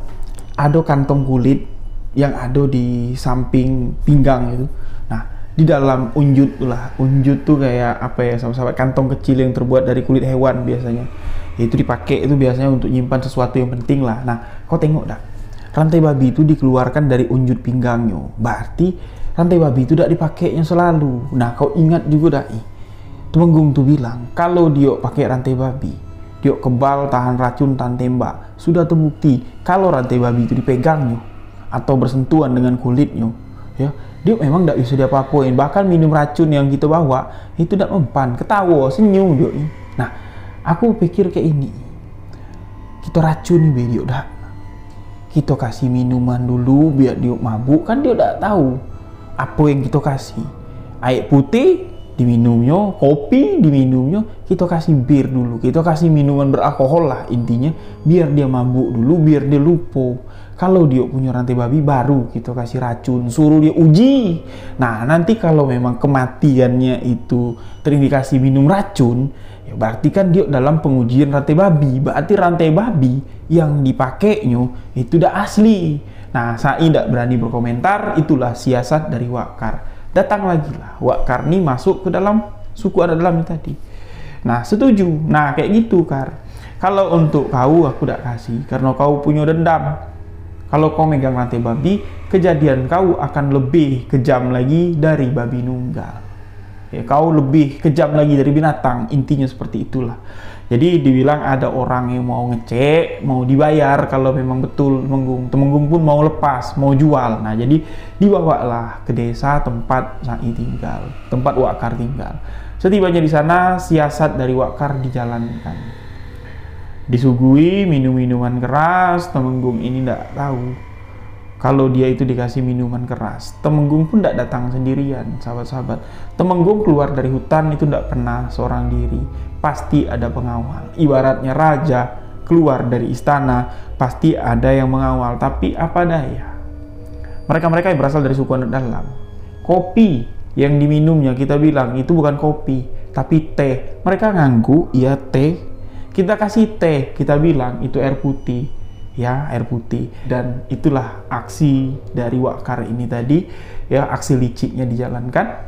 Ada kantong kulit yang ada di samping pinggang itu. Nah, di dalam unjut tuh lah. Unjut tuh kayak apa ya, sahabat-sahabat, kantong kecil yang terbuat dari kulit hewan biasanya. Itu dipakai itu biasanya untuk nyimpan sesuatu yang penting lah. Nah, kau tengok tak? Rantai babi itu dikeluarkan dari unjut pinggangnya. Berarti rantai babi itu tidak dipakainya selalu. Nah, kau ingat juga tak? Temenggung tuh bilang kalau dia pakai rantai babi, dia kebal, tahan racun, tahan tembak. Sudah terbukti kalau rantai babi itu dipegangnya atau bersentuhan dengan kulitnya, ya dia memang tidak bisa diapa-apain. Bahkan minum racun yang kita bawa itu tidak mempan, ketawa, senyum dia. Nah, aku pikir kayak ini, kita racun nih dia udah, kita kasih minuman dulu biar dia mabuk, kan dia udah tahu apa yang kita kasih. Air putih diminumnya, kopi diminumnya, kita kasih bir dulu, kita kasih minuman beralkohol lah intinya, biar dia mabuk dulu, biar dia lupa. Kalau dia punya rantai babi, baru kita kasih racun, suruh dia uji. Nah, nanti kalau memang kematiannya itu terindikasi minum racun, ya berarti kan dia dalam pengujian rantai babi. Berarti rantai babi yang dipakainya itu udah asli. Nah, saya tidak berani berkomentar, itulah siasat dari Wakar. Datang lagi lah Wakar nih masuk ke dalam suku adat dalam tadi. Nah, setuju. Nah, kayak gitu Kar. Kalau untuk kau aku tidak kasih karena kau punya dendam. Kalau kau megang rantai babi, kejadian kau akan lebih kejam lagi dari babi nunggal. Ya, kau lebih kejam lagi dari binatang, intinya seperti itulah. Jadi dibilang ada orang yang mau ngecek, mau dibayar kalau memang betul Temenggung. Temenggung pun mau lepas, mau jual. Nah, jadi dibawalah ke desa tempat Sai tinggal, tempat Wakar tinggal. Setibanya di sana, siasat dari Wakar dijalankan. Disuguhi minum-minuman keras, Temenggung ini tidak tahu kalau dia itu dikasih minuman keras. Temenggung pun tidak datang sendirian, sahabat-sahabat. Temenggung keluar dari hutan itu tidak pernah seorang diri. Pasti ada pengawal. Ibaratnya raja keluar dari istana, pasti ada yang mengawal. Tapi apa daya? Mereka-mereka yang berasal dari suku anak dalam. Kopi yang diminumnya kita bilang itu bukan kopi, tapi teh. Mereka nganggu, iya teh. Kita kasih teh, kita bilang itu air putih. Ya, air putih. Dan itulah aksi dari Wakar ini tadi, ya, aksi liciknya dijalankan.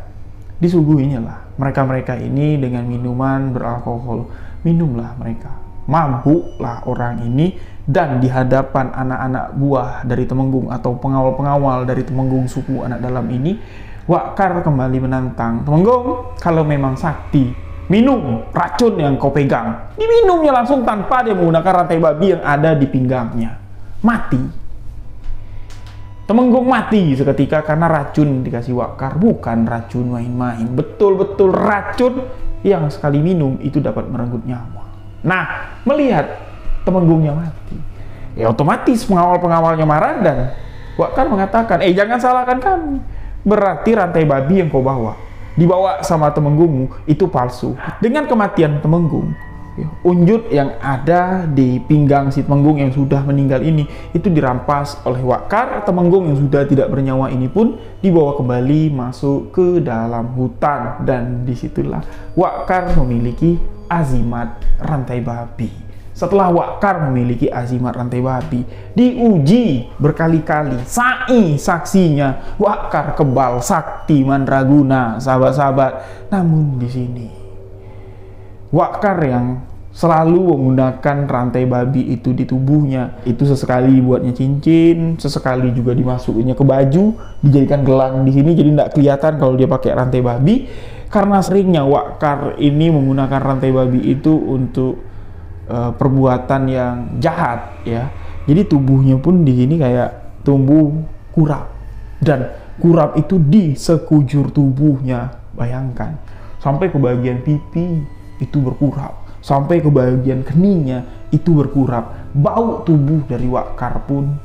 Disuguhinya lah mereka-mereka ini dengan minuman beralkohol. Minumlah mereka, mabuklah orang ini, dan di hadapan anak-anak buah dari Temenggung atau pengawal-pengawal dari Temenggung suku anak dalam ini, Wakar kembali menantang. Temenggung, kalau memang sakti, minum racun yang kau pegang. Diminumnya langsung tanpa dia menggunakan rantai babi yang ada di pinggangnya. Mati. Temenggung mati seketika karena racun dikasih Wakar. Bukan racun main-main. Betul-betul racun yang sekali minum itu dapat merenggut nyawa. Nah, melihat Temenggungnya mati, ya otomatis pengawal-pengawalnya marah dan Wakar mengatakan, jangan salahkan kami. Berarti rantai babi yang kau bawa, dibawa sama Temenggungmu itu palsu. Dengan kematian Temenggung, unjut yang ada di pinggang si Temenggung yang sudah meninggal ini itu dirampas oleh Wakar. Temenggung yang sudah tidak bernyawa ini pun dibawa kembali masuk ke dalam hutan, dan disitulah Wakar memiliki azimat rantai babi. Setelah Wakar memiliki azimat rantai babi, diuji berkali-kali. Sai saksinya, Wakar kebal sakti mandraguna, sahabat-sahabat. Namun di sini Wakar yang selalu menggunakan rantai babi itu di tubuhnya, itu sesekali buatnya cincin, sesekali juga dimasukinnya ke baju, dijadikan gelang di sini, jadi tidak kelihatan kalau dia pakai rantai babi. Karena seringnya Wakar ini menggunakan rantai babi itu untuk perbuatan yang jahat, ya. Jadi tubuhnya pun di sini kayak tumbuh kurap, dan kurap itu di sekujur tubuhnya. Bayangkan, sampai ke bagian pipi itu berkurap, sampai ke bagian keningnya itu berkurap. Bau tubuh dari Wakar pun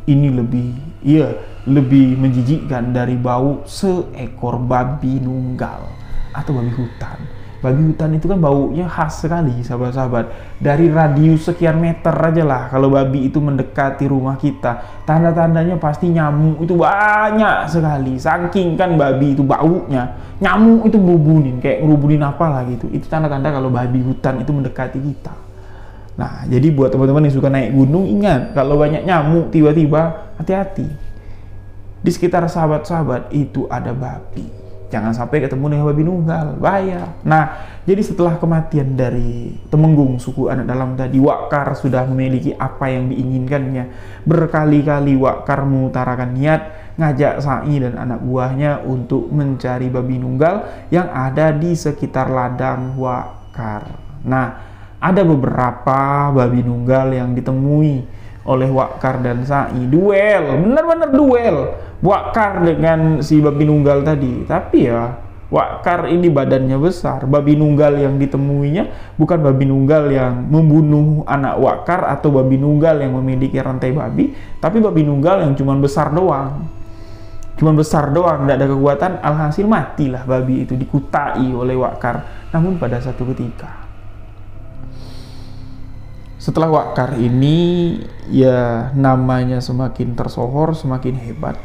ini lebih menjijikkan dari bau seekor babi nunggal atau babi hutan. Babi hutan itu kan baunya khas sekali, sahabat-sahabat. Dari radius sekian meter aja lah, kalau babi itu mendekati rumah kita, tanda-tandanya pasti nyamuk itu banyak sekali. Saking kan babi itu baunya, nyamuk itu ngerubunin, kayak ngerubunin apalah gitu. Itu tanda-tanda kalau babi hutan itu mendekati kita. Nah, jadi buat teman-teman yang suka naik gunung, ingat, kalau banyak nyamuk tiba-tiba, hati-hati. Di sekitar sahabat-sahabat itu ada babi. Jangan sampai ketemu dengan babi nunggal, bahaya. Nah, jadi setelah kematian dari Temenggung suku anak dalam tadi, Wakar sudah memiliki apa yang diinginkannya. Berkali-kali Wakar mengutarakan niat ngajak Sai dan anak buahnya untuk mencari babi nunggal yang ada di sekitar ladang Wakar. Nah, ada beberapa babi nunggal yang ditemui oleh Wakar dan Sai. Duel, benar-benar duel Wakar dengan si babi nunggal tadi. Tapi ya, Wakar ini badannya besar. Babi nunggal yang ditemuinya bukan babi nunggal yang membunuh anak Wakar atau babi nunggal yang memiliki rantai babi, tapi babi nunggal yang cuma besar doang. Cuma besar doang, tidak ada kekuatan. Alhasil matilah babi itu, dikutai oleh Wakar. Namun pada satu ketika, setelah Wakar ini, ya namanya semakin tersohor, semakin hebat.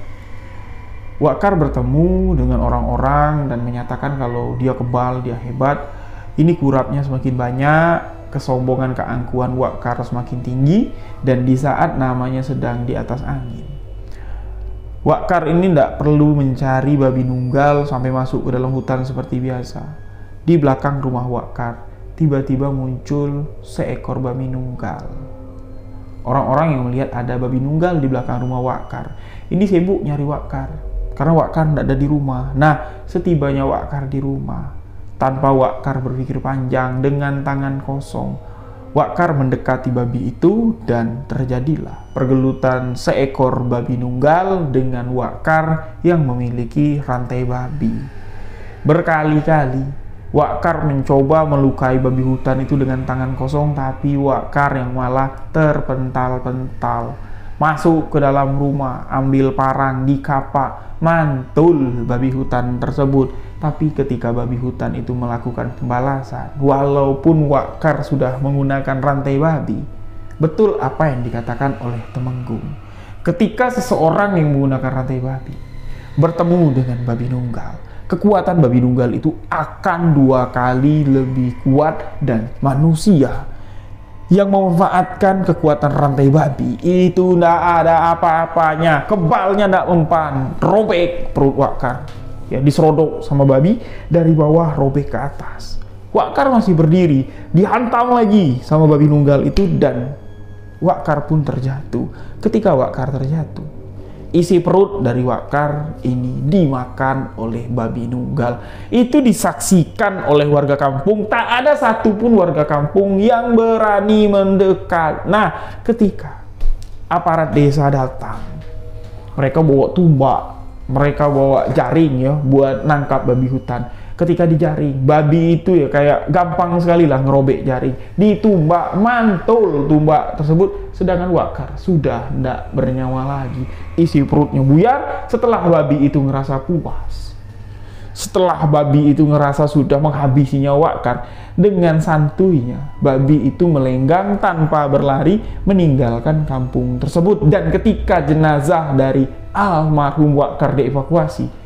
Wakar bertemu dengan orang-orang dan menyatakan kalau dia kebal, dia hebat. Ini kurapnya semakin banyak, kesombongan keangkuhan Wakar semakin tinggi, dan di saat namanya sedang di atas angin, Wakar ini tidak perlu mencari babi nunggal sampai masuk ke dalam hutan seperti biasa. Di belakang rumah Wakar tiba-tiba muncul seekor babi nunggal. Orang-orang yang melihat ada babi nunggal di belakang rumah Wakar ini sibuk nyari Wakar. karena Wakar tidak ada di rumah. Nah, setibanya Wakar di rumah, tanpa Wakar berpikir panjang, dengan tangan kosong, Wakar mendekati babi itu dan terjadilah pergelutan seekor babi nunggal dengan Wakar yang memiliki rantai babi. Berkali-kali Wakar mencoba melukai babi hutan itu dengan tangan kosong, tapi Wakar yang malah terpental-pental masuk ke dalam rumah, ambil parang, dikapak, mantul babi hutan tersebut. Tapi ketika babi hutan itu melakukan pembalasan, walaupun Wakar sudah menggunakan rantai babi, betul apa yang dikatakan oleh Temenggung. Ketika seseorang yang menggunakan rantai babi bertemu dengan babi nunggal, kekuatan babi nunggal itu akan 2 kali lebih kuat, dan manusia yang memanfaatkan kekuatan rantai babi itu tidak ada apa-apanya, kebalnya tidak mempan, robek perut Wakar. Ya, diserodok sama babi dari bawah, robek ke atas. Wakar masih berdiri, dihantam lagi sama babi nunggal itu, dan Wakar pun terjatuh. Ketika Wakar terjatuh, isi perut dari Wakar ini dimakan oleh babi nunggal. Itu disaksikan oleh warga kampung. Tak ada satupun warga kampung yang berani mendekat. Nah, ketika aparat desa datang, mereka bawa tumbak, mereka bawa jaring ya buat nangkap babi hutan. Ketika dijaring, babi itu ya kayak gampang sekali lah ngerobek jaring, ditumbak, mantul tumbak tersebut. Sedangkan Wakar sudah tidak bernyawa lagi, isi perutnya buyar. Setelah babi itu ngerasa puas, setelah babi itu ngerasa sudah menghabisi nyawa Wakar, dengan santuinya babi itu melenggang tanpa berlari meninggalkan kampung tersebut. Dan ketika jenazah dari almarhum Wakar dievakuasi,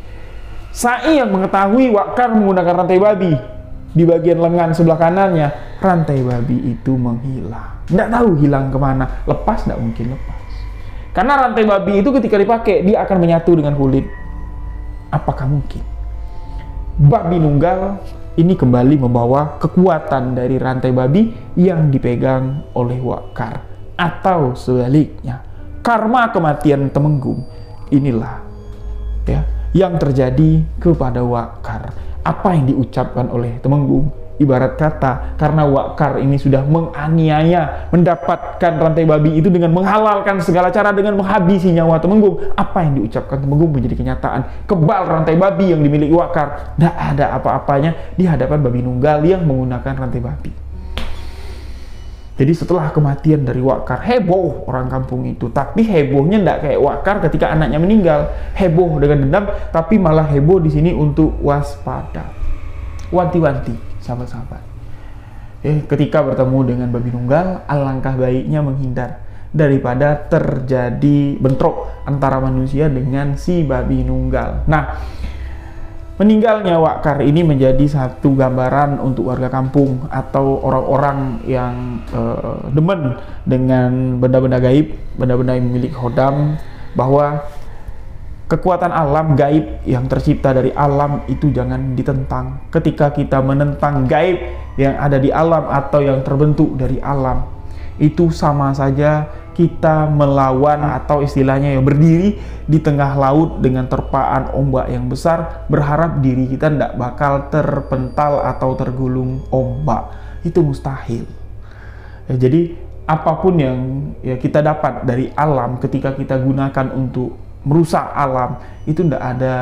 Sai yang mengetahui Wakar menggunakan rantai babi di bagian lengan sebelah kanannya, rantai babi itu menghilang. Tidak tahu hilang kemana, lepas tidak mungkin lepas. Karena rantai babi itu ketika dipakai, dia akan menyatu dengan kulit. Apakah mungkin babi nunggal ini kembali membawa kekuatan dari rantai babi yang dipegang oleh Wakar? Atau sebaliknya, karma kematian Temenggung inilah ya yang terjadi kepada Wakar. Apa yang diucapkan oleh Temenggung? Ibarat kata, karena Wakar ini sudah menganiaya, mendapatkan rantai babi itu dengan menghalalkan segala cara, dengan menghabisi nyawa Temenggung. Apa yang diucapkan Temenggung menjadi kenyataan. Kebal rantai babi yang dimiliki Wakar, tidak ada apa-apanya di hadapan babi nunggal yang menggunakan rantai babi. Jadi setelah kematian dari Wakar, heboh orang kampung itu. Tapi hebohnya tidak kayak Wakar ketika anaknya meninggal, heboh dengan dendam, tapi malah heboh di sini untuk waspada. Wanti-wanti, sahabat-sahabat. Ketika bertemu dengan babi nunggal, alangkah baiknya menghindar daripada terjadi bentrok antara manusia dengan si babi nunggal. Nah, meninggalnya Wakar ini menjadi satu gambaran untuk warga kampung atau orang-orang yang demen dengan benda-benda gaib, benda-benda yang memiliki hodam, bahwa kekuatan alam gaib yang tercipta dari alam itu jangan ditentang. Ketika kita menentang gaib yang ada di alam atau yang terbentuk dari alam, itu sama saja kita melawan, atau istilahnya ya berdiri di tengah laut dengan terpaan ombak yang besar, berharap diri kita tidak bakal terpental atau tergulung ombak. Itu mustahil. Ya, jadi apapun yang ya kita dapat dari alam, ketika kita gunakan untuk merusak alam, itu tidak ada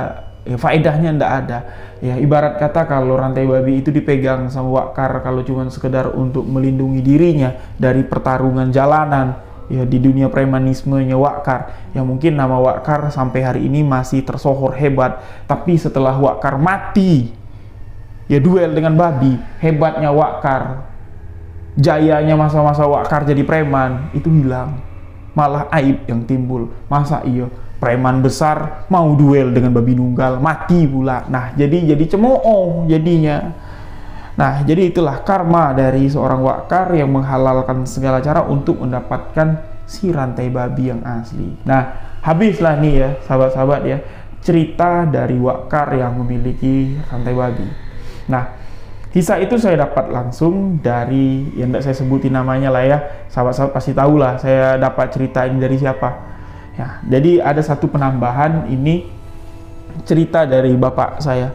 ya, faedahnya tidak ada. Ya, ibarat kata kalau rantai babi itu dipegang sama Wakar kalau cuma sekedar untuk melindungi dirinya dari pertarungan jalanan, ya di dunia premanismenya Wakar, yang mungkin nama Wakar sampai hari ini masih tersohor hebat. Tapi setelah Wakar mati, ya duel dengan babi, hebatnya Wakar, jayanya masa-masa Wakar jadi preman itu hilang, malah aib yang timbul. Masa iya preman besar mau duel dengan babi nunggal, mati pula. Nah, jadi cemooh jadinya. Nah, jadi itulah karma dari seorang Wakar yang menghalalkan segala cara untuk mendapatkan si rantai babi yang asli. Nah, habislah nih ya sahabat-sahabat ya cerita dari Wakar yang memiliki rantai babi. Nah, kisah itu saya dapat langsung dari, yang tidak saya sebutin namanya lah ya, sahabat-sahabat pasti tahu lah saya dapat cerita ini dari siapa. Ya, jadi ada satu penambahan ini cerita dari bapak saya.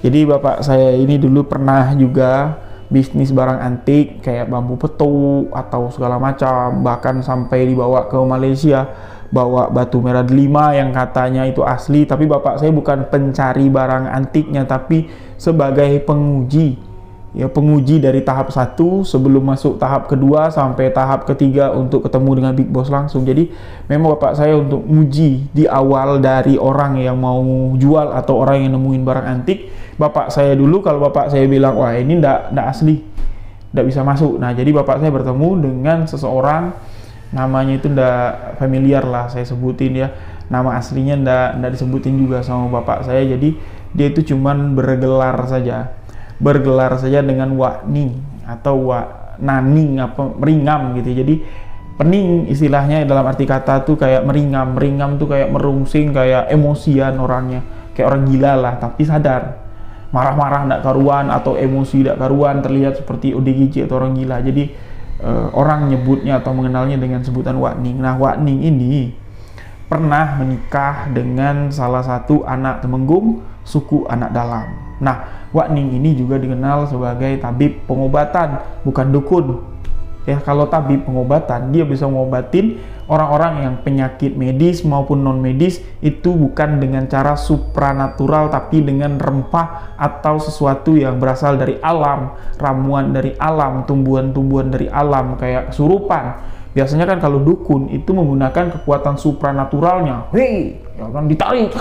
Jadi bapak saya ini dulu pernah juga bisnis barang antik kayak bambu petu atau segala macam, bahkan sampai dibawa ke Malaysia, bawa batu merah delima yang katanya itu asli. Tapi bapak saya bukan pencari barang antiknya, tapi sebagai penguji. Ya, penguji dari tahap 1 sebelum masuk tahap kedua sampai tahap ketiga untuk ketemu dengan big boss langsung. Jadi memang bapak saya untuk uji di awal dari orang yang mau jual atau orang yang nemuin barang antik. Bapak saya dulu, kalau bapak saya bilang wah ini ndak asli, ndak bisa masuk. Nah jadi bapak saya bertemu dengan seseorang, namanya itu ndak familiar lah saya sebutin ya, nama aslinya ndak disebutin juga sama bapak saya. Jadi dia itu cuman bergelar saja dengan Wak Ning atau Wak Naning, apa meringam gitu. Jadi pening istilahnya dalam arti kata tuh kayak meringam tuh kayak merungsing, kayak emosian orangnya, kayak orang gila lah, tapi sadar marah-marah ndak karuan atau emosi ndak karuan, terlihat seperti ODGJ atau orang gila. Jadi orang nyebutnya atau mengenalnya dengan sebutan Wak Ning. Nah Wak Ning ini pernah menikah dengan salah satu anak Temenggung suku Anak Dalam. Nah Wak Ning ini juga dikenal sebagai tabib pengobatan, bukan dukun. Ya, kalau tabib pengobatan, dia bisa mengobatin orang-orang yang penyakit medis maupun non medis itu bukan dengan cara supranatural, tapi dengan rempah atau sesuatu yang berasal dari alam, ramuan dari alam, tumbuhan-tumbuhan dari alam kayak kesurupan. Biasanya kan kalau dukun itu menggunakan kekuatan supranaturalnya, ya kan, ditarik,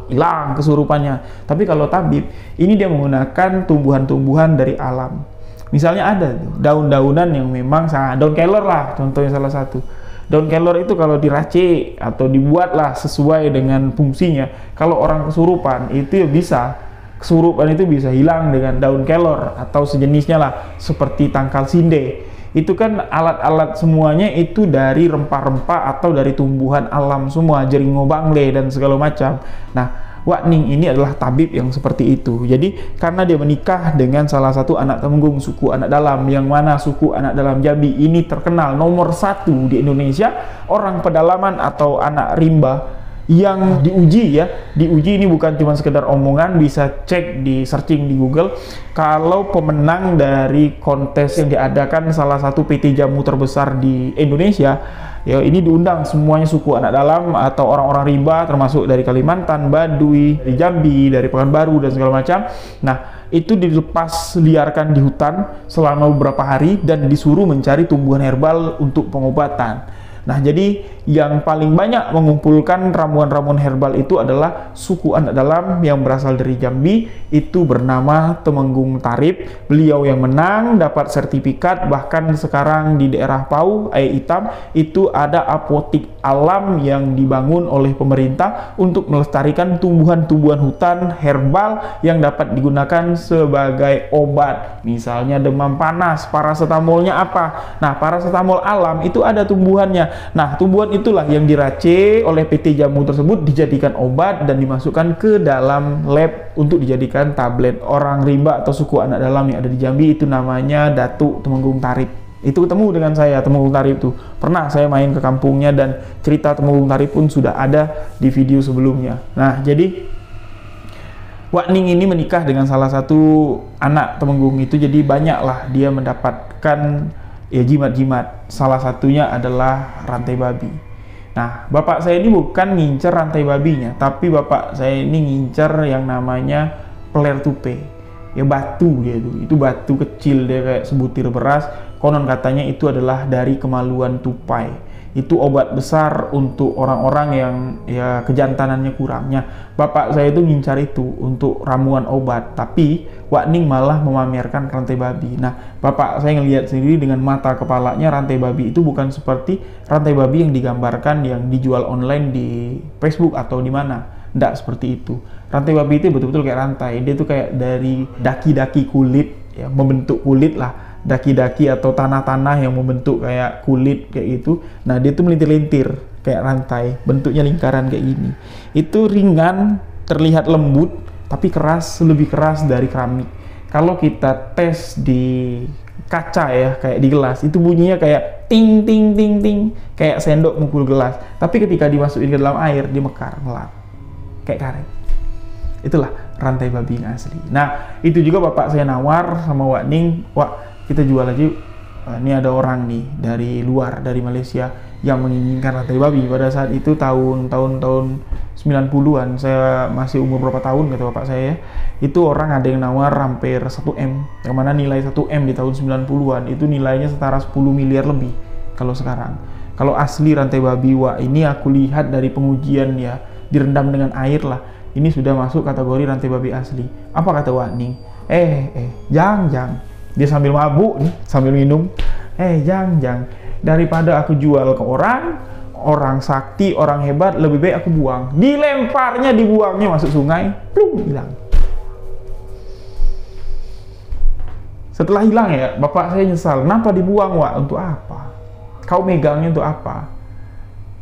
hilang kesurupannya. Tapi kalau tabib, ini dia menggunakan tumbuhan-tumbuhan dari alam. Misalnya ada daun-daunan yang memang daun kelor lah, contohnya salah satu. Daun kelor itu kalau diracik atau dibuatlah sesuai dengan fungsinya. Kalau orang kesurupan itu ya bisa, kesurupan itu bisa hilang dengan daun kelor atau sejenisnya lah, seperti tangkal sinde. Itu kan alat-alat semuanya itu dari rempah-rempah atau dari tumbuhan alam semua, jeringo bangle dan segala macam. Nah Wak Ning ini adalah tabib yang seperti itu. Jadi karena dia menikah dengan salah satu anak Temenggung suku Anak Dalam, yang mana suku Anak Dalam Jambi ini terkenal nomor 1 di Indonesia orang pedalaman atau anak rimba yang diuji ya. Diuji ini bukan cuma sekedar omongan, bisa cek di searching di Google. Kalau pemenang dari kontes yang diadakan salah satu PT jamu terbesar di Indonesia, ya ini diundang semuanya suku Anak Dalam atau orang-orang rimba, termasuk dari Kalimantan, Baduy, dari Jambi, dari Pekanbaru dan segala macam. Nah itu dilepas liarkan di hutan selama beberapa hari dan disuruh mencari tumbuhan herbal untuk pengobatan. Nah jadi yang paling banyak mengumpulkan ramuan-ramuan herbal itu adalah suku Anak Dalam yang berasal dari Jambi, itu bernama Temenggung Tarib. Beliau yang menang, dapat sertifikat. Bahkan sekarang di daerah Pau, Air Hitam, itu ada apotik alam yang dibangun oleh pemerintah untuk melestarikan tumbuhan-tumbuhan hutan herbal yang dapat digunakan sebagai obat. Misalnya demam panas, paracetamolnya apa? Nah paracetamol alam itu ada tumbuhannya. Nah tumbuhan itulah yang diracik oleh PT jamu tersebut, dijadikan obat dan dimasukkan ke dalam lab untuk dijadikan tablet. Orang rimba atau suku Anak Dalam yang ada di Jambi itu namanya Datuk Temenggung Tarib. Itu ketemu dengan saya, Temenggung Tarib itu pernah saya main ke kampungnya, dan cerita Temenggung Tarib pun sudah ada di video sebelumnya. Nah jadi Wak Ning ini menikah dengan salah satu anak Temenggung itu, jadi banyaklah dia mendapatkan ya jimat-jimat. Salah satunya adalah rantai babi. Nah bapak saya ini bukan ngincer rantai babinya, tapi bapak saya ini ngincer yang namanya peler tupe. Ya batu dia itu batu kecil, dia kayak sebutir beras. Konon katanya itu adalah dari kemaluan tupai. Itu obat besar untuk orang-orang yang ya kejantanannya kurangnya. Bapak saya itu ngincar itu untuk ramuan obat, tapi Wak Ning malah memamerkan rantai babi. Nah bapak saya ngelihat sendiri dengan mata kepalanya, rantai babi itu bukan seperti rantai babi yang digambarkan yang dijual online di Facebook atau di mana. Nggak seperti itu. Rantai babi itu betul-betul kayak rantai. Dia tuh kayak dari daki-daki kulit, ya membentuk kulit lah. Daki-daki atau tanah-tanah yang membentuk kayak kulit kayak gitu. Nah dia tuh melintir-lintir kayak rantai, bentuknya lingkaran kayak gini. Itu ringan, terlihat lembut, tapi keras, lebih keras dari keramik. Kalau kita tes di kaca ya, kayak di gelas, itu bunyinya kayak ting ting ting ting, kayak sendok mukul gelas. Tapi ketika dimasukin ke dalam air, dia mekar, melap, kayak karet. Itulah rantai babi yang asli. Nah, itu juga bapak saya nawar sama Wak Ning, Wak, kita jual aja. Ini ada orang nih dari luar, dari Malaysia, yang menginginkan rantai babi. Pada saat itu tahun 90-an, saya masih umur berapa tahun kata bapak saya, itu orang ada yang nawar hampir 1M, yang mana nilai 1M di tahun 90-an itu nilainya setara 10 miliar lebih kalau sekarang. Kalau asli rantai babi Wak ini aku lihat dari pengujian ya, direndam dengan air lah, ini sudah masuk kategori rantai babi asli. Apa kata Wak Ning? Jang. Dia sambil mabuk nih, sambil minum. Jang. Daripada aku jual ke orang sakti, orang hebat, lebih baik aku buang. Dilemparnya, dibuangnya masuk sungai, plung, hilang. Setelah hilang ya, bapak saya nyesal. Kenapa dibuang, Wak? Untuk apa? Kau megangnya untuk apa?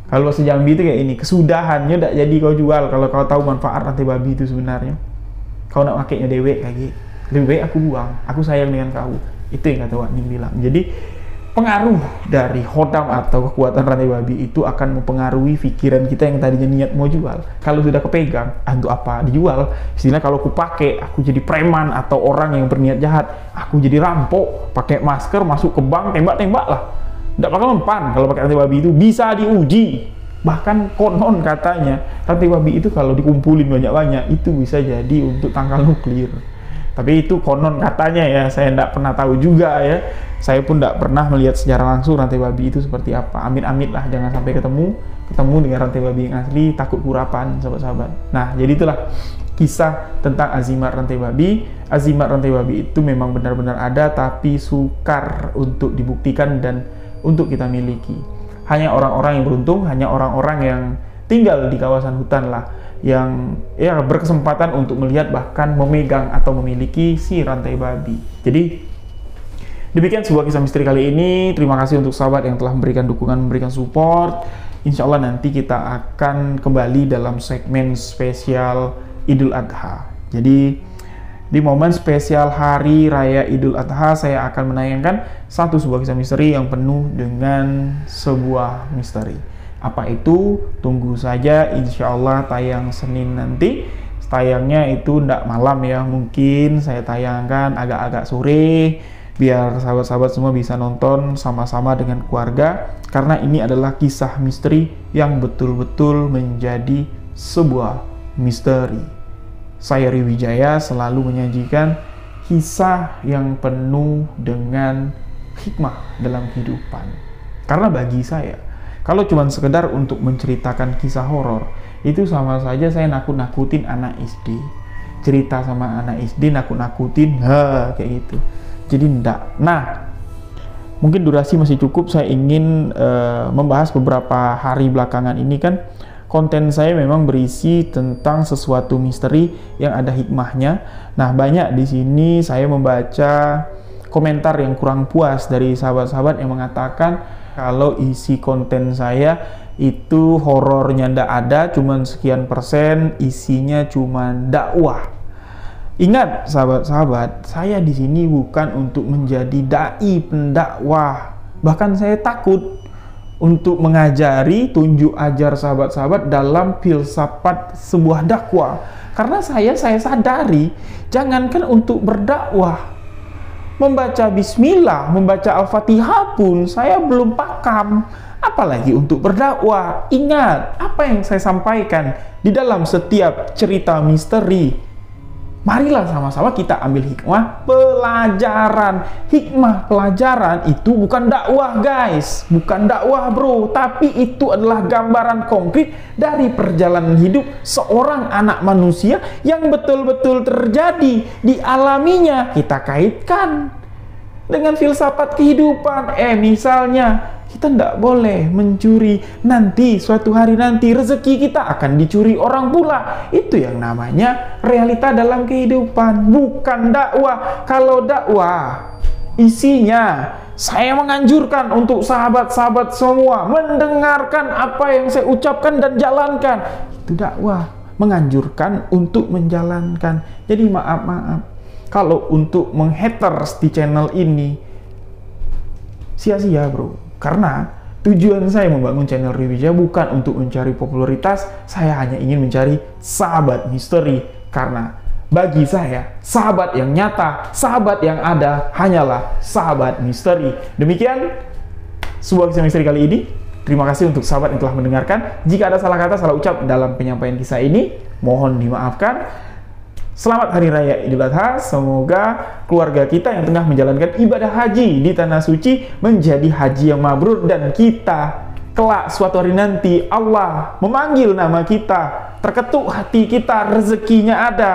Kalau sejambi itu kayak ini, kesudahannya udah jadi kau jual. Kalau kau tahu manfaat rantai babi itu sebenarnya, kau nak makainya dewek kayak gitu. Lebih baik aku buang, aku sayang dengan kau. Itu yang kata Wak Ning bilang. Jadi pengaruh dari hodam atau kekuatan rantai babi itu akan mempengaruhi pikiran kita yang tadinya niat mau jual. Kalau sudah kepegang, untuk apa dijual? Istilah kalau aku pakai, aku jadi preman atau orang yang berniat jahat. Aku jadi rampok, pakai masker, masuk ke bank, tembak-tembak lah. Tidak bakal mempan kalau pakai rantai babi itu. Bisa diuji. Bahkan konon katanya, rantai babi itu kalau dikumpulin banyak-banyak, itu bisa jadi untuk tangkal nuklir. Tapi itu konon katanya ya, saya tidak pernah tahu juga ya. Saya pun tidak pernah melihat secara langsung rantai babi itu seperti apa. Amit-amit lah, jangan sampai ketemu dengan rantai babi yang asli, takut kurapan, sahabat-sahabat. Nah, jadi itulah kisah tentang azimat rantai babi. Azimat rantai babi itu memang benar-benar ada, tapi sukar untuk dibuktikan dan untuk kita miliki. Hanya orang-orang yang beruntung, hanya orang-orang yang tinggal di kawasan hutan lah, yang ya berkesempatan untuk melihat bahkan memegang atau memiliki si rantai babi. Jadi demikian sebuah kisah misteri kali ini. Terima kasih untuk sahabat yang telah memberikan dukungan, memberikan support. Insya Allah nanti kita akan kembali dalam segmen spesial Idul Adha. Jadi di momen spesial Hari Raya Idul Adha, saya akan menayangkan sebuah kisah misteri yang penuh dengan sebuah misteri. Apa itu? Tunggu saja, insya Allah tayang Senin nanti. Tayangnya itu ndak malam ya, mungkin saya tayangkan agak-agak sore, biar sahabat-sahabat semua bisa nonton sama-sama dengan keluarga. Karena ini adalah kisah misteri yang betul-betul menjadi sebuah misteri. Saya Riwijaya selalu menyajikan kisah yang penuh dengan hikmah dalam kehidupan. Karena bagi saya, kalau cuma sekedar untuk menceritakan kisah horor, itu sama saja saya nakut-nakutin anak SD. Cerita sama anak SD nakut-nakutin, kayak gitu. Jadi enggak. Nah, mungkin durasi masih cukup. Saya ingin membahas beberapa hari belakangan ini kan konten saya memang berisi tentang sesuatu misteri yang ada hikmahnya. Nah, banyak di sini saya membaca komentar yang kurang puas dari sahabat-sahabat yang mengatakan kalau isi konten saya itu horornya ndak ada, cuman sekian persen, isinya cuman dakwah. Ingat sahabat-sahabat, saya di sini bukan untuk menjadi dai pendakwah. Bahkan saya takut untuk mengajari, tunjuk ajar sahabat-sahabat dalam filsafat sebuah dakwah. Karena saya sadari, jangankan untuk berdakwah, membaca bismillah, membaca Al-Fatihah pun saya belum paham, apalagi untuk berdakwah. Ingat apa yang saya sampaikan di dalam setiap cerita misteri. Marilah sama-sama kita ambil hikmah pelajaran. Hikmah pelajaran itu bukan dakwah guys, bukan dakwah bro, tapi itu adalah gambaran konkret dari perjalanan hidup seorang anak manusia yang betul-betul terjadi, dialaminya. Kita kaitkan dengan filsafat kehidupan. Misalnya kita tidak boleh mencuri, nanti suatu hari nanti rezeki kita akan dicuri orang pula. Itu yang namanya realita dalam kehidupan, bukan dakwah. Kalau dakwah isinya saya menganjurkan untuk sahabat-sahabat semua mendengarkan apa yang saya ucapkan dan jalankan. Itu dakwah, menganjurkan untuk menjalankan. Jadi maaf kalau untuk menghaters di channel ini sia-sia bro. Karena tujuan saya membangun channel Riwijaya bukan untuk mencari popularitas, saya hanya ingin mencari sahabat misteri Karena bagi saya, sahabat yang nyata, sahabat yang ada hanyalah sahabat misteri. Demikian sebuah kisah misteri kali ini. Terima kasih untuk sahabat yang telah mendengarkan. Jika ada salah kata, salah ucap dalam penyampaian kisah ini, mohon dimaafkan. Selamat Hari Raya Idul Adha. Semoga keluarga kita yang tengah menjalankan ibadah haji di Tanah Suci menjadi haji yang mabrur, dan kita kelak suatu hari nanti Allah memanggil nama kita, terketuk hati kita, rezekinya ada.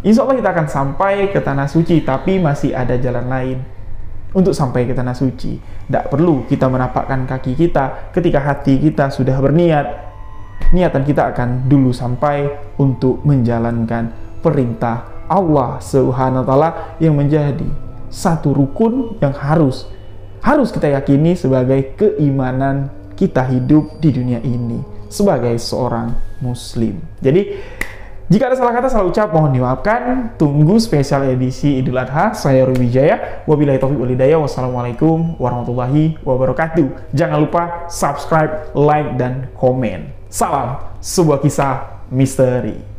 Insya Allah kita akan sampai ke Tanah Suci, tapi masih ada jalan lain untuk sampai ke Tanah Suci. Tidak perlu kita menapakkan kaki kita ketika hati kita sudah berniat. Niatan kita akan dulu sampai untuk menjalankan perintah Allah Subhanahu wa Ta'ala yang menjadi satu rukun yang harus kita yakini sebagai keimanan kita hidup di dunia ini sebagai seorang muslim. Jadi jika ada salah kata, salah ucap, mohon dimaafkan. Tunggu spesial edisi Idul Adha. Saya Rudi Wijaya. Wabillahi taufiq wal hidayah. Wassalamualaikum warahmatullahi wabarakatuh. Jangan lupa subscribe, like, dan komen. Salam sebuah kisah misteri.